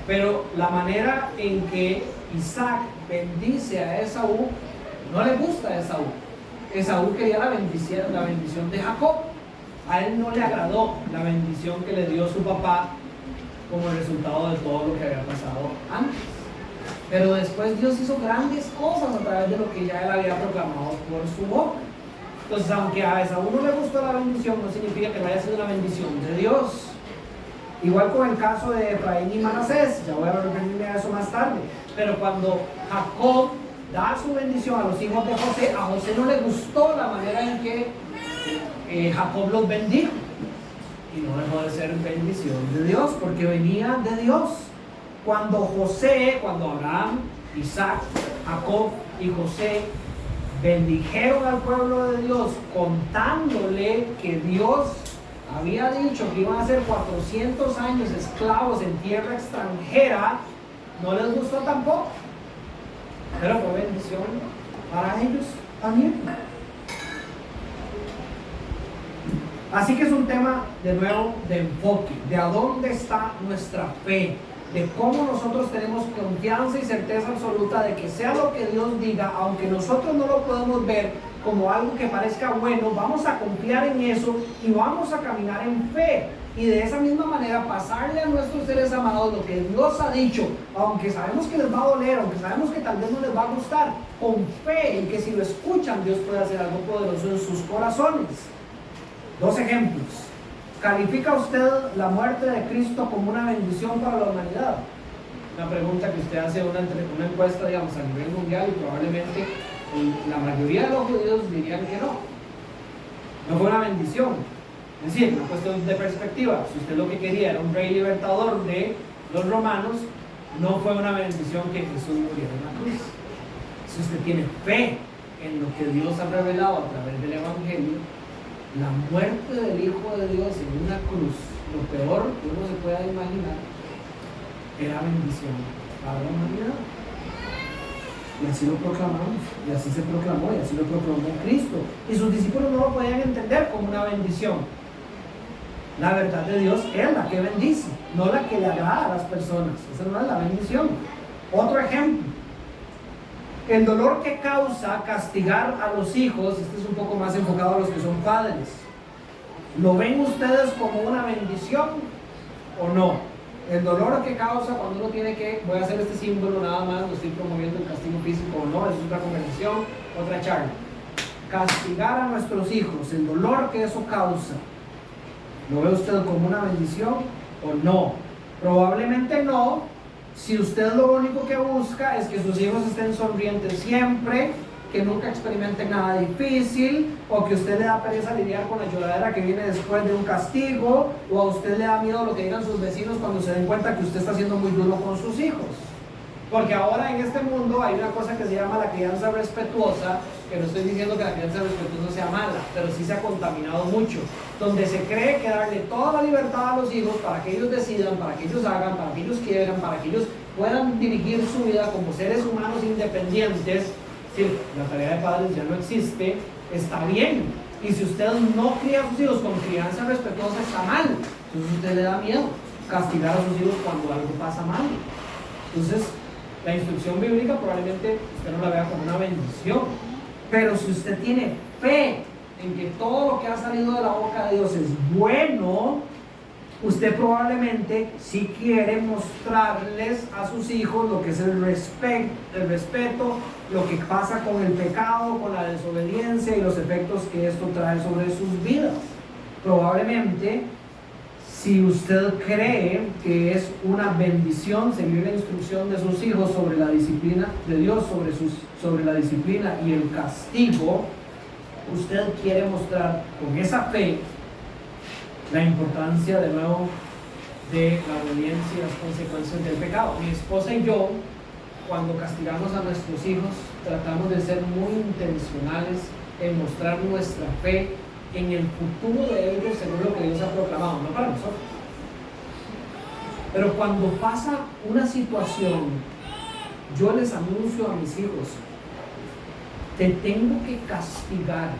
pero la manera en que Isaac bendice a Esaú no le gusta a Esaú. Esaú quería la bendición de Jacob. A él no le agradó la bendición que le dio su papá como resultado de todo lo que había pasado antes. Pero después Dios hizo grandes cosas a través de lo que ya él había proclamado por su boca. Entonces, aunque a Esaú no le gustó la bendición, no significa que no haya sido una bendición de Dios. Igual con el caso de Efraín y Manasés, ya voy a referirme a eso más tarde. Pero cuando Jacob da su bendición a los hijos de José, a José no le gustó la manera en que Jacob los bendijo. Y no dejó de ser bendición de Dios, porque venía de Dios. Cuando Abraham, Isaac, Jacob y José bendijeron al pueblo de Dios, contándole que Dios había dicho que iban a ser 400 años esclavos en tierra extranjera, no les gustó tampoco, pero fue bendición para ellos también. Así que es un tema de nuevo de enfoque, de a dónde está nuestra fe, de cómo nosotros tenemos confianza y certeza absoluta de que sea lo que Dios diga, aunque nosotros no lo podemos ver como algo que parezca bueno, vamos a confiar en eso y vamos a caminar en fe. Y de esa misma manera pasarle a nuestros seres amados lo que Dios ha dicho, aunque sabemos que les va a doler, aunque sabemos que tal vez no les va a gustar, con fe en que si lo escuchan Dios puede hacer algo poderoso en sus corazones. Dos ejemplos. ¿Califica usted la muerte de Cristo como una bendición para la humanidad? Una pregunta que usted hace una encuesta, digamos, a nivel mundial, y probablemente la mayoría de los judíos dirían que no. No fue una bendición. Es decir, una cuestión de perspectiva. Si usted lo que quería era un rey libertador de los romanos, no fue una bendición que Jesús muriera en la cruz. Si usted tiene fe en lo que Dios ha revelado a través del Evangelio, la muerte del Hijo de Dios en una cruz, lo peor que uno se pueda imaginar, era bendición para la humanidad. Y así lo proclamamos, y así se proclamó, y así lo proclamó Cristo. Y sus discípulos no lo podían entender como una bendición. La verdad de Dios es la que bendice, no la que le agrada a las personas. Esa no es la bendición. Otro ejemplo. El dolor que causa castigar a los hijos, este es un poco más enfocado a los que son padres. ¿Lo ven ustedes como una bendición o no? El dolor que causa cuando uno tiene que, voy a hacer este símbolo nada más, no estoy promoviendo el castigo físico o no, eso es otra conversación, otra charla. Castigar a nuestros hijos, el dolor que eso causa, ¿lo ve usted como una bendición o no? Probablemente no. Si usted lo único que busca es que sus hijos estén sonrientes siempre, que nunca experimenten nada difícil, o que usted le da pereza lidiar con la lloradera que viene después de un castigo, o a usted le da miedo lo que digan sus vecinos cuando se den cuenta que usted está siendo muy duro con sus hijos. Porque ahora en este mundo hay una cosa que se llama la crianza respetuosa, que no estoy diciendo que la crianza respetuosa sea mala, pero sí se ha contaminado mucho, donde se cree que darle toda la libertad a los hijos para que ellos decidan, para que ellos hagan, para que ellos quieran, para que ellos puedan dirigir su vida como seres humanos independientes. Sí, la tarea de padres ya no existe, está bien. Y si usted no cría a sus hijos con crianza respetuosa, está mal. Entonces usted le da miedo castigar a sus hijos cuando algo pasa mal. Entonces, la instrucción bíblica probablemente usted no la vea como una bendición, pero si usted tiene fe en que todo lo que ha salido de la boca de Dios es bueno, usted probablemente sí quiere mostrarles a sus hijos lo que es el respeto, lo que pasa con el pecado, con la desobediencia y los efectos que esto trae sobre sus vidas. Probablemente, si usted cree que es una bendición seguir la instrucción de sus hijos sobre la disciplina de Dios, sobre la disciplina y el castigo, usted quiere mostrar con esa fe la importancia de nuevo de la obediencia y las consecuencias del pecado. Mi esposa y yo, cuando castigamos a nuestros hijos, tratamos de ser muy intencionales en mostrar nuestra fe en el futuro de ellos según lo que Dios ha proclamado, no para nosotros. Pero cuando pasa una situación Yo les anuncio a mis hijos, te tengo que castigar,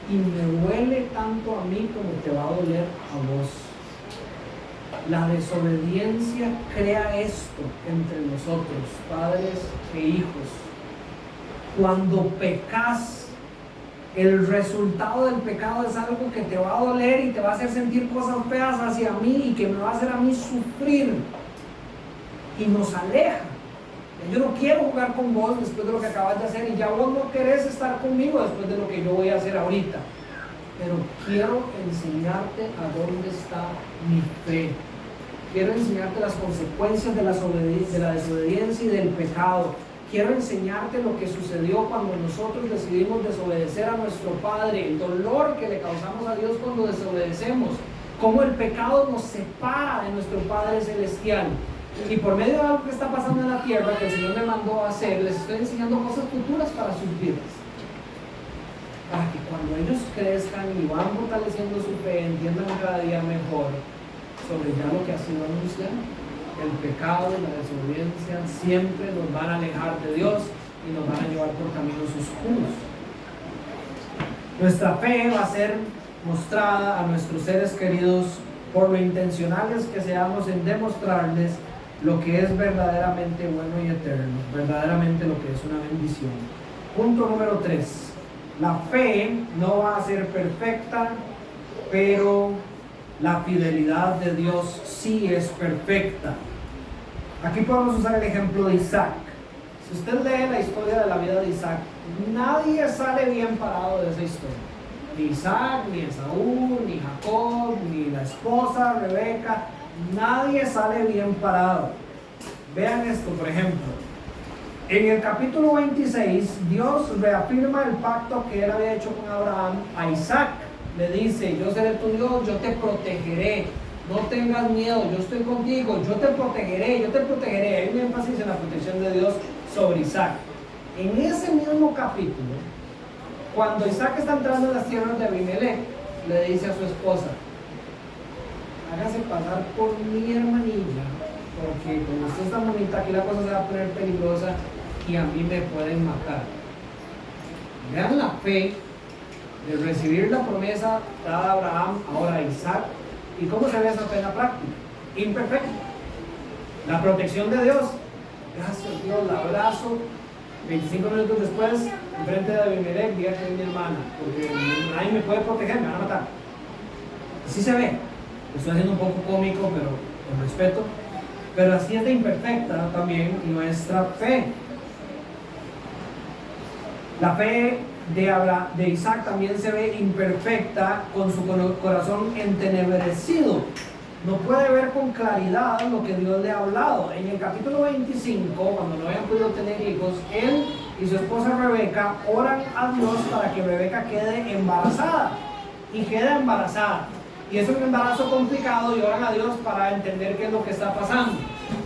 y me duele tanto a mí como te va a doler a vos. La desobediencia crea esto entre nosotros, padres e hijos. Cuando pecas, el resultado del pecado es algo que te va a doler y te va a hacer sentir cosas feas hacia mí y que me va a hacer a mí sufrir y nos aleja. Yo no quiero jugar con vos después de lo que acabas de hacer, y ya vos no querés estar conmigo después de lo que yo voy a hacer ahorita, pero quiero enseñarte a dónde está mi fe. Quiero enseñarte las consecuencias de la desobediencia y del pecado. Quiero enseñarte lo que sucedió cuando nosotros decidimos desobedecer a nuestro Padre, el dolor que le causamos a Dios cuando desobedecemos, cómo el pecado nos separa de nuestro Padre Celestial. Y por medio de algo que está pasando en la tierra, que el Señor me mandó a hacer, les estoy enseñando cosas futuras para sus vidas, para que cuando ellos crezcan y van fortaleciendo su fe, entiendan cada día mejor sobre ya lo que ha sido anunciado. El pecado y la desobediencia siempre nos van a alejar de Dios y nos van a llevar por caminos oscuros. Nuestra fe va a ser mostrada a nuestros seres queridos por lo intencionales que seamos en demostrarles lo que es verdaderamente bueno y eterno, verdaderamente lo que es una bendición. Punto número 3. La fe no va a ser perfecta, pero la fidelidad de Dios sí es perfecta. Aquí podemos usar el ejemplo de Isaac. Si usted lee la historia de la vida de Isaac, nadie sale bien parado de esa historia. Ni Isaac, ni Esaú, ni Jacob, ni la esposa Rebeca, nadie sale bien parado. Vean esto, por ejemplo. En el capítulo 26, Dios reafirma el pacto que él había hecho con Abraham a Isaac. Le dice: yo seré tu Dios, yo te protegeré, no tengas miedo, yo estoy contigo, yo te protegeré, yo te protegeré. Hay un énfasis en la protección de Dios sobre Isaac. En ese mismo capítulo, cuando Isaac está entrando en las tierras de Abimelech, le dice a su esposa: hágase pasar por mi hermanilla, porque como usted está bonita, aquí la cosa se va a poner peligrosa y a mí me pueden matar. Vean la fe de recibir la promesa dada a Abraham, ahora a Isaac. ¿Y cómo se ve esa fe en la práctica? Imperfecta. La protección de Dios. Gracias Dios, la abrazo. 25 minutos después, enfrente de Abimelech, diga que es mi hermana, porque nadie me puede proteger, me van a matar. Así se ve. Estoy haciendo un poco cómico, pero con respeto. Pero así es de imperfecta también nuestra fe. La fe de Isaac también se ve imperfecta con su corazón entenebrecido. No puede ver con claridad lo que Dios le ha hablado. En el capítulo 25, cuando no habían podido tener hijos, él y su esposa Rebeca oran a Dios para que Rebeca quede embarazada. Y queda embarazada. Y es un embarazo complicado y oran a Dios para entender qué es lo que está pasando.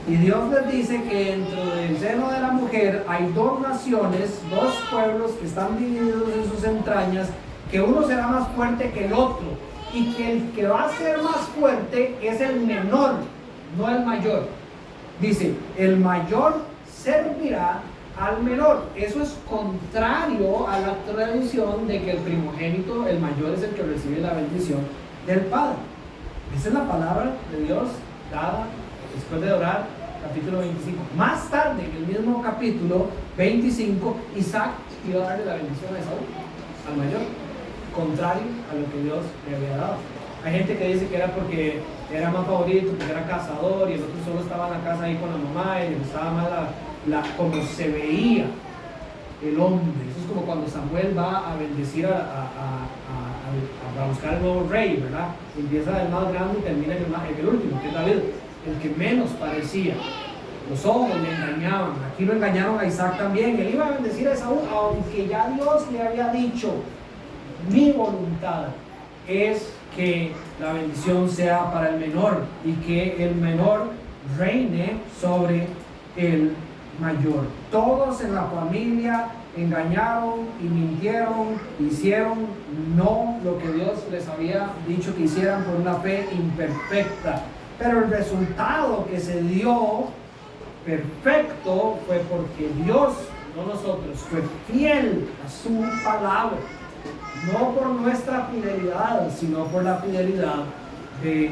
Y Dios les dice que dentro del seno de la mujer hay dos naciones, dos pueblos que están divididos en sus entrañas, que uno será más fuerte que el otro, y que el que va a ser más fuerte es el menor, no el mayor. Dice, el mayor servirá al menor. Eso es contrario a la tradición de que el primogénito, el mayor, es el que recibe la bendición del Padre. Esa es la palabra de Dios dada después de orar, capítulo 25. Más tarde, en el mismo capítulo 25, Isaac iba a darle la bendición a Esaú, al mayor, contrario a lo que Dios le había dado. Hay gente que dice que era porque era más favorito, porque era cazador, y el otro solo estaba en la casa ahí con la mamá y le gustaba más como se veía el hombre. Eso es como cuando Samuel va a bendecir a buscar el nuevo rey, ¿verdad? Empieza del más grande y termina en el último, que es David, el que menos parecía. Los ojos le engañaban. Aquí lo engañaron a Isaac también. Él iba a bendecir a Esaú, aunque ya Dios le había dicho: mi voluntad es que la bendición sea para el menor y que el menor reine sobre el mayor. Todos en la familia engañaron y mintieron, hicieron no lo que Dios les había dicho que hicieran por una fe imperfecta. Pero el resultado que se dio perfecto fue porque Dios, no nosotros, fue fiel a su palabra. No por nuestra fidelidad, sino por la fidelidad de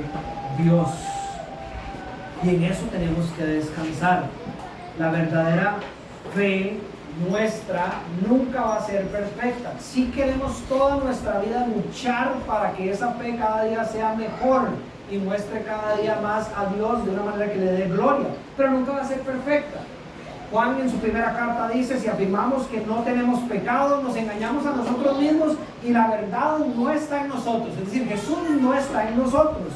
Dios. Y en eso tenemos que descansar. La verdadera fe nuestra nunca va a ser perfecta. Si queremos toda nuestra vida luchar para que esa fe cada día sea mejor y muestre cada día más a Dios de una manera que le dé gloria, pero nunca va a ser perfecta. Juan en su primera carta dice: si afirmamos que no tenemos pecado, nos engañamos a nosotros mismos y la verdad no está en nosotros. Es decir, Jesús no está en nosotros.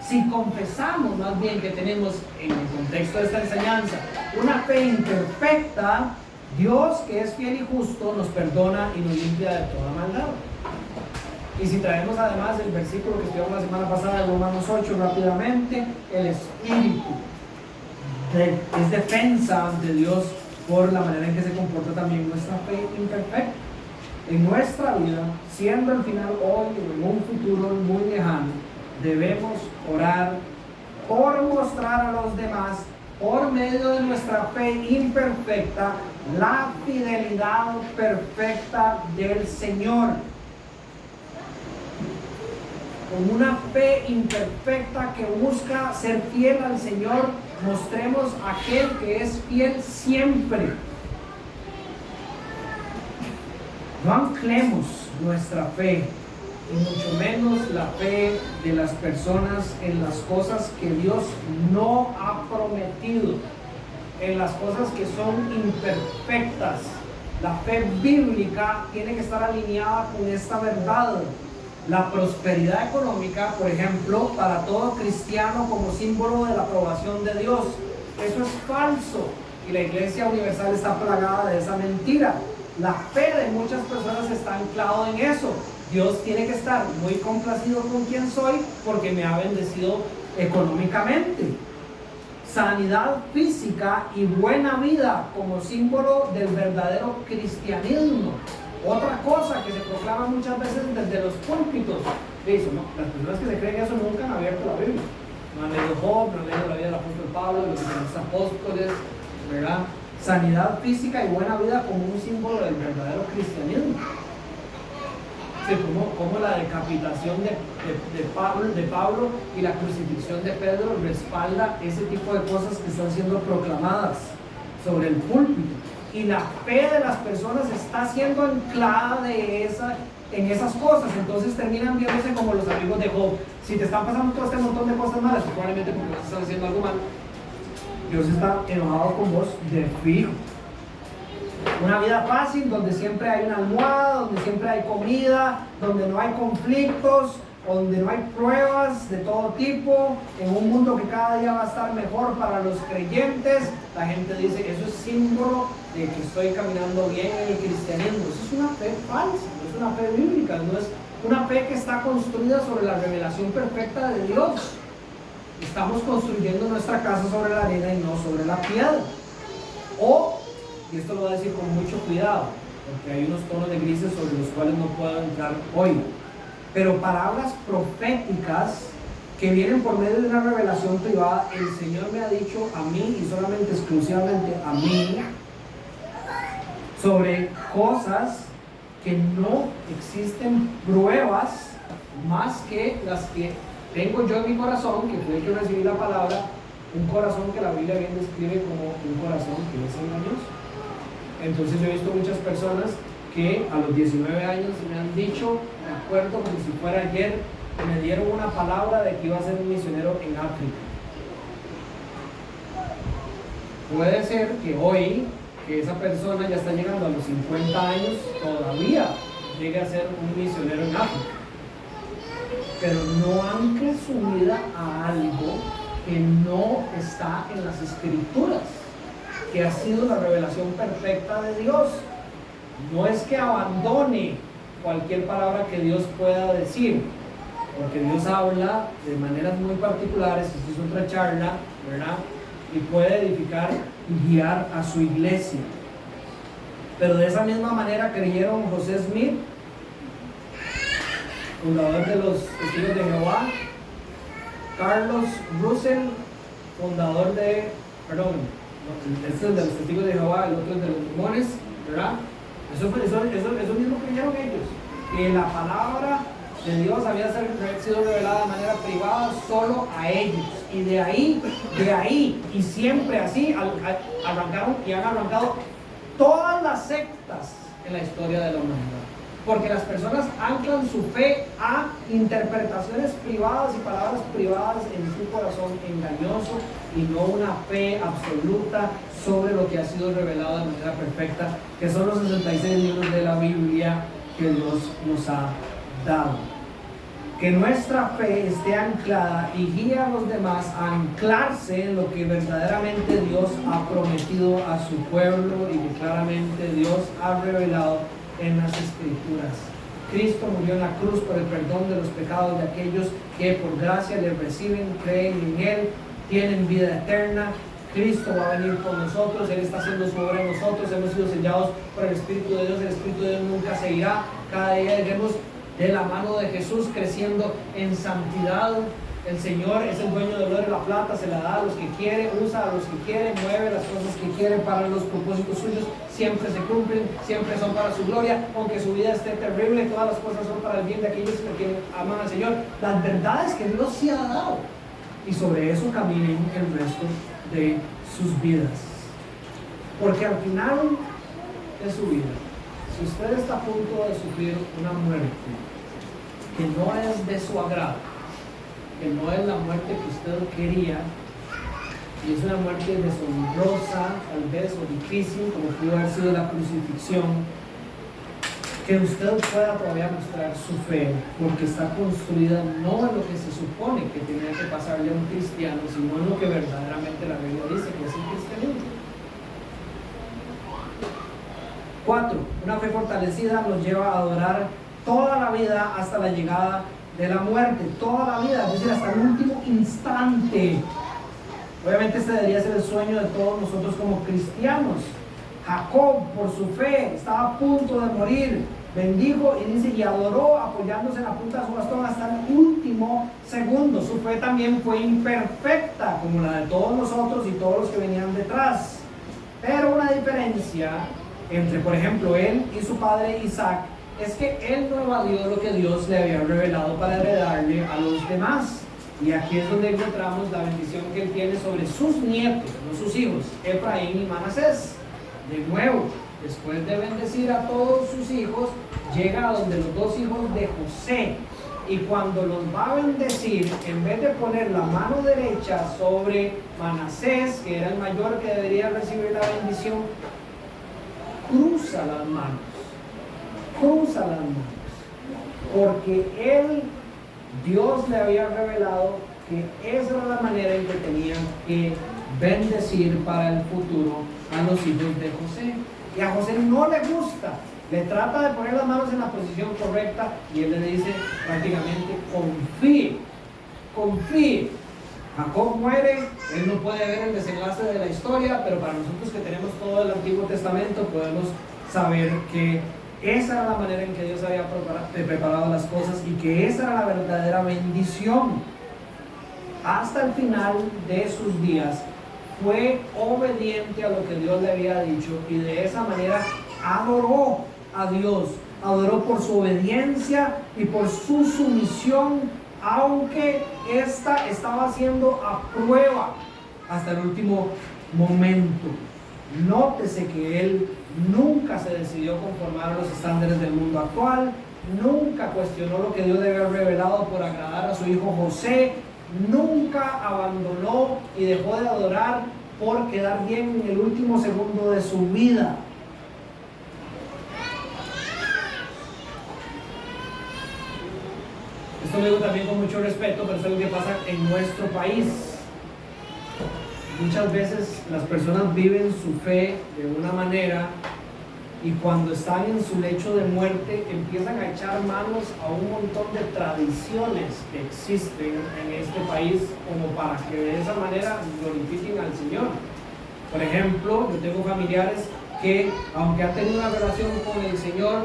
Si confesamos más bien que tenemos, en el contexto de esta enseñanza, una fe imperfecta, Dios, que es fiel y justo, nos perdona y nos limpia de toda maldad. Y si traemos además el versículo que estudiamos la semana pasada de Romanos 8 rápidamente, el Espíritu es defensa ante Dios por la manera en que se comporta también nuestra fe imperfecta. En nuestra vida, siendo el final hoy o en un futuro muy lejano, debemos orar por mostrar a los demás, por medio de nuestra fe imperfecta, la fidelidad perfecta del Señor. Con una fe imperfecta que busca ser fiel al Señor, mostremos a aquel que es fiel siempre. No anclemos nuestra fe, y mucho menos la fe de las personas en las cosas que Dios no ha prometido, en las cosas que son imperfectas. La fe bíblica tiene que estar alineada con esta verdad. La prosperidad económica, por ejemplo, para todo cristiano como símbolo de la aprobación de Dios, eso es falso, y la Iglesia Universal está plagada de esa mentira. La fe de muchas personas está anclada en eso. Dios tiene que estar muy complacido con quien soy porque me ha bendecido económicamente. Sanidad física y buena vida como símbolo del verdadero cristianismo. Otra cosa que se proclama muchas veces desde los púlpitos. Dice, ¿no? Las personas que se creen eso nunca han abierto la Biblia. No han leído Job, no han leído la vida del apóstol Pablo, de los apóstoles, ¿verdad? Sanidad física y buena vida como un símbolo del verdadero cristianismo. Sí, como la decapitación de Pablo y la crucifixión de Pedro respalda ese tipo de cosas que están siendo proclamadas sobre el púlpito. Y la fe de las personas está siendo anclada en esas cosas. Entonces terminan viéndose como los amigos de Job. Si te están pasando todo este montón de cosas malas, probablemente porque vos estás haciendo algo mal, Dios está enojado con vos de fijo. Una vida fácil donde siempre hay una almohada, donde siempre hay comida, donde no hay conflictos, donde no hay pruebas de todo tipo, en un mundo que cada día va a estar mejor para los creyentes. La gente dice, eso es símbolo de que estoy caminando bien en el cristianismo. Eso es una fe falsa, no es una fe bíblica, no es una fe que está construida sobre la revelación perfecta de Dios. Estamos construyendo nuestra casa sobre la arena y no sobre la piedra. Y esto lo voy a decir con mucho cuidado, porque hay unos tonos de grises sobre los cuales no puedo entrar hoy. Pero palabras proféticas que vienen por medio de una revelación privada, el Señor me ha dicho a mí y solamente exclusivamente a mí sobre cosas que no existen pruebas más que las que tengo yo en mi corazón, que fue que recibí la palabra, un corazón que la Biblia bien describe como un corazón que es engañoso. Entonces yo he visto muchas personas que a los 19 años me han dicho, me acuerdo como si fuera ayer, que me dieron una palabra de que iba a ser un misionero en África. Puede ser que hoy, que esa persona ya está llegando a los 50 años, todavía llegue a ser un misionero en África. Pero no ancle su vida a algo que no está en las Escrituras, que ha sido la revelación perfecta de Dios. No es que abandone cualquier palabra que Dios pueda decir, porque Dios habla de maneras muy particulares. Esto es otra charla, ¿verdad? Y puede edificar y guiar a su iglesia. Pero de esa misma manera creyeron José Smith, fundador de los Testigos de Jehová, Carlos Russell, fundador de, Este es de los testigos de Jehová, el otro es de los mormones, ¿verdad? Eso mismo creyeron ellos, que la palabra de Dios había sido revelada de manera privada solo a ellos. Y de ahí, y siempre así, arrancaron y han arrancado todas las sectas en la historia de la humanidad. Porque las personas anclan su fe a interpretaciones privadas y palabras privadas en su corazón engañoso y no una fe absoluta sobre lo que ha sido revelado de manera perfecta, que son los 66 libros de la Biblia que Dios nos ha dado. Que nuestra fe esté anclada y guíe a los demás a anclarse en lo que verdaderamente Dios ha prometido a su pueblo y que claramente Dios ha revelado en las Escrituras. Cristo murió en la cruz por el perdón de los pecados de aquellos que por gracia le reciben, creen en Él, tienen vida eterna. Cristo va a venir por nosotros, Él está haciendo su obra en nosotros, hemos sido sellados por el Espíritu de Dios, el Espíritu de Dios nunca se irá. Cada día iremos de la mano de Jesús creciendo en santidad. El Señor es el dueño del oro y la plata, se la da a los que quiere, usa a los que quiere, mueve las cosas que quiere para los propósitos suyos, siempre se cumplen, siempre son para su gloria, aunque su vida esté terrible, todas las cosas son para el bien de aquellos que aman al Señor. Las verdades que Dios sí ha dado, y sobre eso caminen el resto de sus vidas, porque al final de su vida, si usted está a punto de sufrir una muerte que no es de su agrado, que no es la muerte que usted quería, y es una muerte deshonrosa, tal vez, o difícil, como pudo haber sido la crucifixión, que usted pueda todavía mostrar su fe, porque está construida no en lo que se supone que tenía que pasarle a un cristiano, sino en lo que verdaderamente la Biblia dice que es el cristianismo. 4. Una fe fortalecida nos lleva a adorar toda la vida hasta la llegada de la muerte, toda la vida, es decir, hasta el último instante. Obviamente este debería ser el sueño de todos nosotros como cristianos. Jacob, por su fe, estaba a punto de morir, bendijo y dice, y adoró apoyándose en la punta de su bastón hasta el último segundo. Su fe también fue imperfecta, como la de todos nosotros y todos los que venían detrás. Pero una diferencia entre, por ejemplo, él y su padre Isaac, es que él no evadió lo que Dios le había revelado para heredarle a los demás. Y aquí es donde encontramos la bendición que él tiene sobre sus nietos, no sus hijos, Efraín y Manasés. De nuevo, después de bendecir a todos sus hijos, llega a donde los dos hijos de José. Y cuando los va a bendecir, en vez de poner la mano derecha sobre Manasés, que era el mayor que debería recibir la bendición, cruza las manos, porque Dios le había revelado que esa era la manera en que tenían que bendecir para el futuro a los hijos de José. Y a José no le gusta, le trata de poner las manos en la posición correcta y él le dice prácticamente, confíe. Jacob muere, él no puede ver el desenlace de la historia, pero para nosotros que tenemos todo el Antiguo Testamento podemos saber que esa era la manera en que Dios había preparado las cosas y que esa era la verdadera bendición. Hasta el final de sus días fue obediente a lo que Dios le había dicho y de esa manera adoró a Dios, adoró por su obediencia y por su sumisión, aunque ésta estaba siendo a prueba hasta el último momento. Nótese que él nunca se decidió conformar a los estándares del mundo actual, nunca cuestionó lo que Dios le había revelado por agradar a su hijo José, nunca abandonó y dejó de adorar por quedar bien en el último segundo de su vida. Esto lo digo también con mucho respeto, pero es algo que pasa en nuestro país. Muchas veces las personas viven su fe de una manera y cuando están en su lecho de muerte empiezan a echar manos a un montón de tradiciones que existen en este país como para que de esa manera glorifiquen al Señor. Por ejemplo, yo tengo familiares que, aunque han tenido una relación con el Señor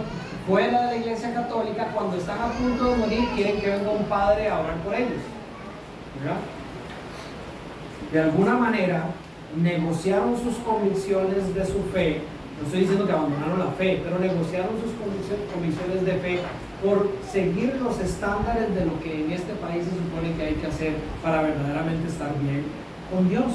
fuera de la iglesia católica, cuando están a punto de morir quieren que venga un padre a orar por ellos, ¿verdad? De alguna manera negociaron sus convicciones de su fe. No estoy diciendo que abandonaron la fe, pero negociaron sus convicciones de fe por seguir los estándares de lo que en este país se supone que hay que hacer para verdaderamente estar bien con Dios.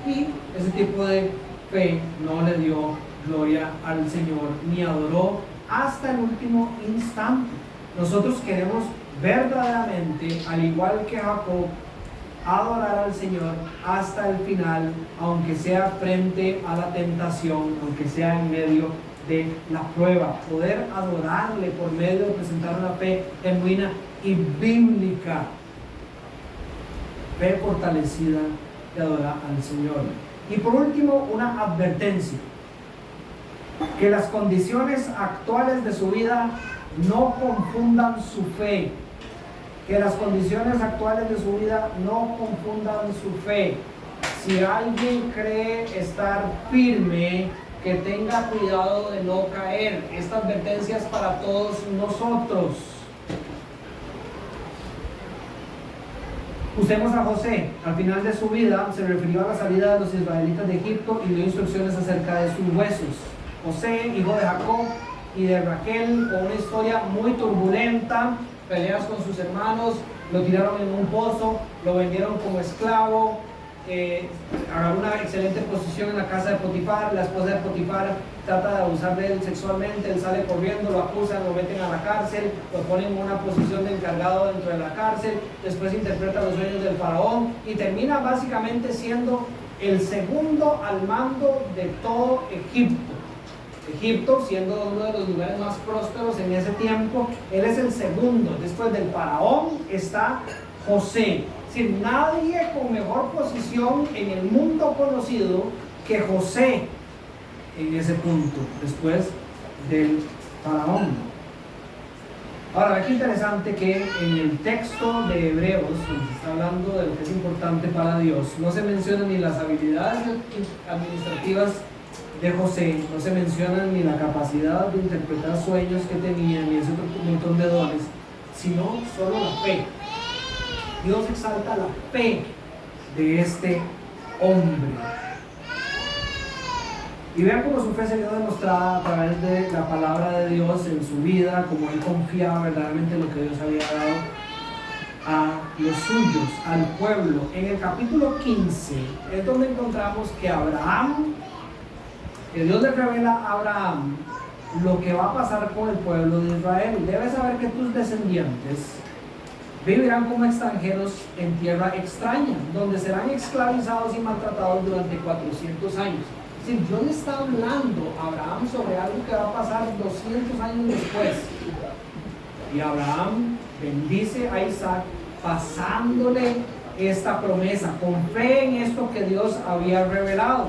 Y ese tipo de fe no le dio gloria al Señor ni adoró hasta el último instante. Nosotros queremos verdaderamente, al igual que Jacob, adorar al Señor hasta el final, aunque sea frente a la tentación, aunque sea en medio de la prueba, poder adorarle por medio de presentar una fe genuina y bíblica, fe fortalecida de adorar al Señor. Y por último, una advertencia: que las condiciones actuales de su vida no confundan su fe. Que las condiciones actuales de su vida no confundan su fe. Si alguien cree estar firme, que tenga cuidado de no caer. Esta advertencia es para todos nosotros. Usemos a José. Al final de su vida se refirió a la salida de los israelitas de Egipto y dio instrucciones acerca de sus huesos. José, hijo de Jacob y de Raquel, con una historia muy turbulenta, peleas con sus hermanos, lo tiraron en un pozo, lo vendieron como esclavo, agarró una excelente posición en la casa de Potifar. La esposa de Potifar trata de abusar de él sexualmente, él sale corriendo, lo acusan, lo meten a la cárcel, lo ponen en una posición de encargado dentro de la cárcel, después interpreta los sueños del faraón y termina básicamente siendo el segundo al mando de todo Egipto. Egipto siendo uno de los lugares más prósperos en ese tiempo, él es el segundo. Después del faraón está José. Es decir, nadie con mejor posición en el mundo conocido que José en ese punto, después del faraón. Ahora, ve qué interesante que en el texto de Hebreos, donde se está hablando de lo que es importante para Dios, no se mencionan ni las habilidades administrativas de José, no se mencionan ni la capacidad de interpretar sueños que tenía, ni ese otro montón de dones, sino solo la fe. Dios exalta la fe de este hombre. Y vean cómo su fe se vio demostrada a través de la palabra de Dios en su vida, como él confiaba verdaderamente en lo que Dios había dado a los suyos, al pueblo. En el capítulo 15 es donde encontramos que Dios le revela a Abraham lo que va a pasar con el pueblo de Israel. Debes saber que tus descendientes vivirán como extranjeros en tierra extraña, donde serán esclavizados y maltratados durante 400 años. Es decir, Dios le está hablando a Abraham sobre algo que va a pasar 200 años después. Y Abraham bendice a Isaac pasándole esta promesa, con fe en esto que Dios había revelado.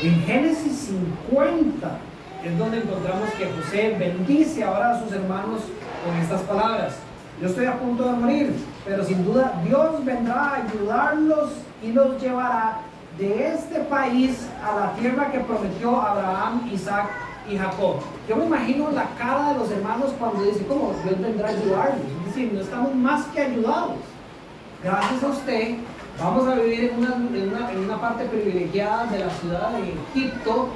En Génesis 50 es donde encontramos que José bendice ahora a sus hermanos con estas palabras: yo estoy a punto de morir, pero sin duda Dios vendrá a ayudarlos y los llevará de este país a la tierra que prometió Abraham, Isaac y Jacob. Yo me imagino la cara de los hermanos cuando dice, ¿cómo Dios vendrá a ayudarlos? Es decir, no estamos más que ayudados. Gracias a usted vamos a vivir en una parte privilegiada de la ciudad de Egipto.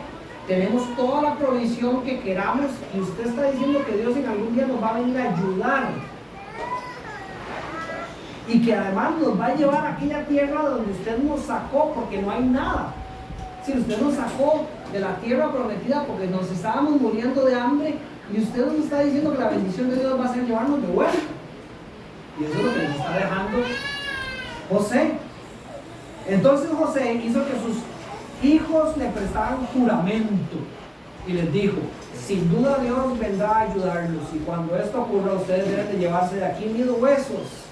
Tenemos toda la provisión que queramos y usted está diciendo que Dios en algún día nos va a venir a ayudar. Y que además nos va a llevar a aquella tierra donde usted nos sacó porque no hay nada. Si usted nos sacó de la tierra prometida porque nos estábamos muriendo de hambre y usted nos está diciendo que la bendición de Dios va a ser llevarnos de vuelta. Y eso es lo que nos está dejando José. Entonces José hizo que sus hijos le prestaran juramento y les dijo: sin duda Dios vendrá a ayudarlos y cuando esto ocurra ustedes deben de llevarse de aquí 1000 huesos.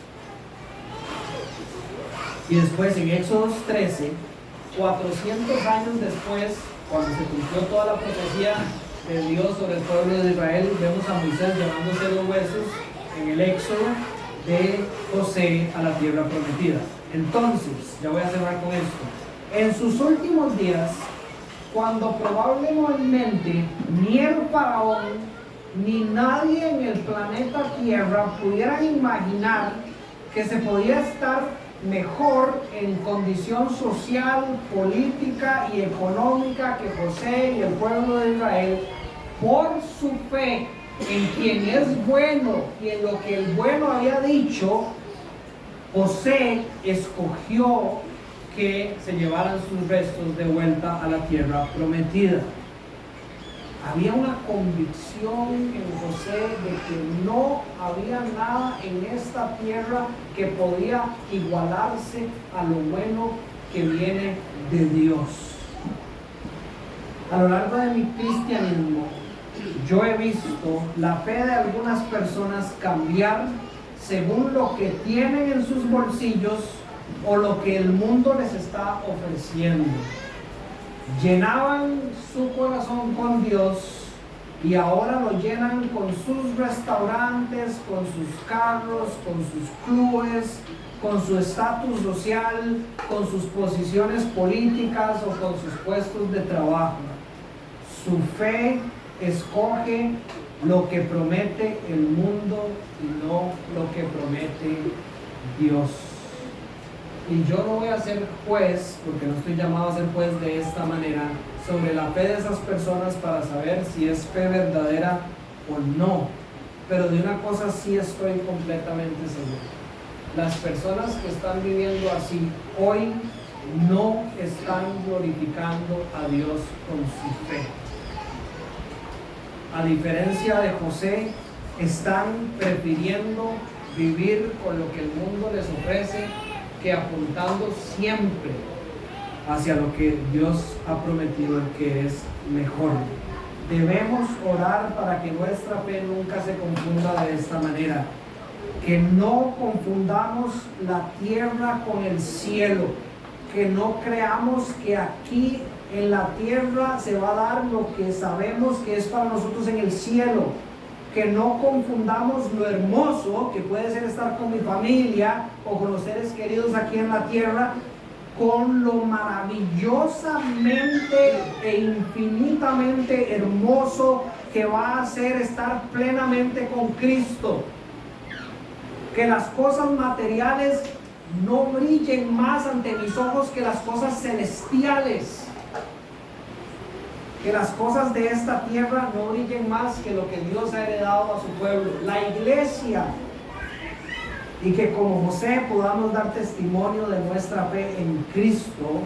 Y después en Éxodo 13, 400 años después, cuando se cumplió toda la profecía de Dios sobre el pueblo de Israel, vemos a Moisés llevándose los huesos en el éxodo de José a la tierra prometida. Entonces, ya voy a cerrar con esto. En sus últimos días, cuando probablemente ni el faraón ni nadie en el planeta Tierra pudieran imaginar que se podía estar mejor en condición social, política y económica que José y el pueblo de Israel por su fe en quien es bueno y en lo que el bueno había dicho. José escogió que se llevaran sus restos de vuelta a la tierra prometida. Había una convicción en José de que no había nada en esta tierra que podía igualarse a lo bueno que viene de Dios. A lo largo de mi cristianismo, yo he visto la fe de algunas personas cambiar según lo que tienen en sus bolsillos o lo que el mundo les está ofreciendo. Llenaban su corazón con Dios y ahora lo llenan con sus restaurantes, con sus carros, con sus clubes, con su estatus social, con sus posiciones políticas o con sus puestos de trabajo. Su fe escoge lo que promete el mundo y no lo que promete Dios. Y yo no voy a ser juez, porque no estoy llamado a ser juez de esta manera, sobre la fe de esas personas para saber si es fe verdadera o no. Pero de una cosa sí estoy completamente seguro. Las personas que están viviendo así hoy no están glorificando a Dios con su fe. A diferencia de José, están prefiriendo vivir con lo que el mundo les ofrece que apuntando siempre hacia lo que Dios ha prometido que es mejor. Debemos orar para que nuestra fe nunca se confunda de esta manera, que no confundamos la tierra con el cielo, que no creamos que aquí en la tierra se va a dar lo que sabemos que es para nosotros en el cielo. Que no confundamos lo hermoso que puede ser estar con mi familia o con los seres queridos aquí en la tierra con lo maravillosamente e infinitamente hermoso que va a ser estar plenamente con Cristo. Que las cosas materiales no brillen más ante mis ojos que las cosas celestiales. Que las cosas de esta tierra no brillen más que lo que Dios ha heredado a su pueblo, la iglesia. Y que como José podamos dar testimonio de nuestra fe en Cristo,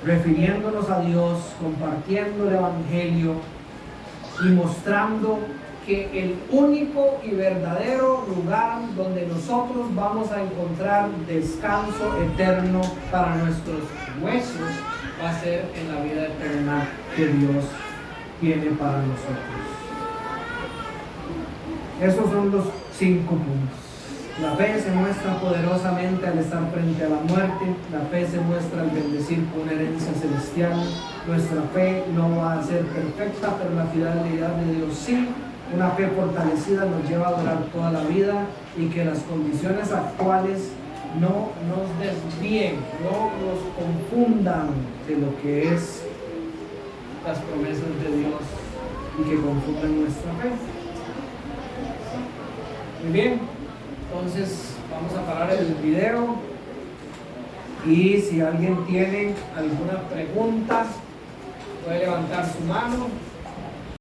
refiriéndonos a Dios, compartiendo el Evangelio y mostrando que el único y verdadero lugar donde nosotros vamos a encontrar descanso eterno para nuestros huesos va a ser en la vida eterna que Dios tiene para nosotros. Esos son los 5 puntos. La fe se muestra poderosamente al estar frente a la muerte. La fe se muestra al bendecir con una herencia celestial. Nuestra fe no va a ser perfecta, pero la fidelidad de Dios sí. Una fe fortalecida nos lleva a durar toda la vida y que las condiciones actuales no nos desvíen, no nos confundan de lo que es las promesas de Dios y que confundan nuestra fe. Muy bien, entonces vamos a parar el video y si alguien tiene alguna pregunta puede levantar su mano.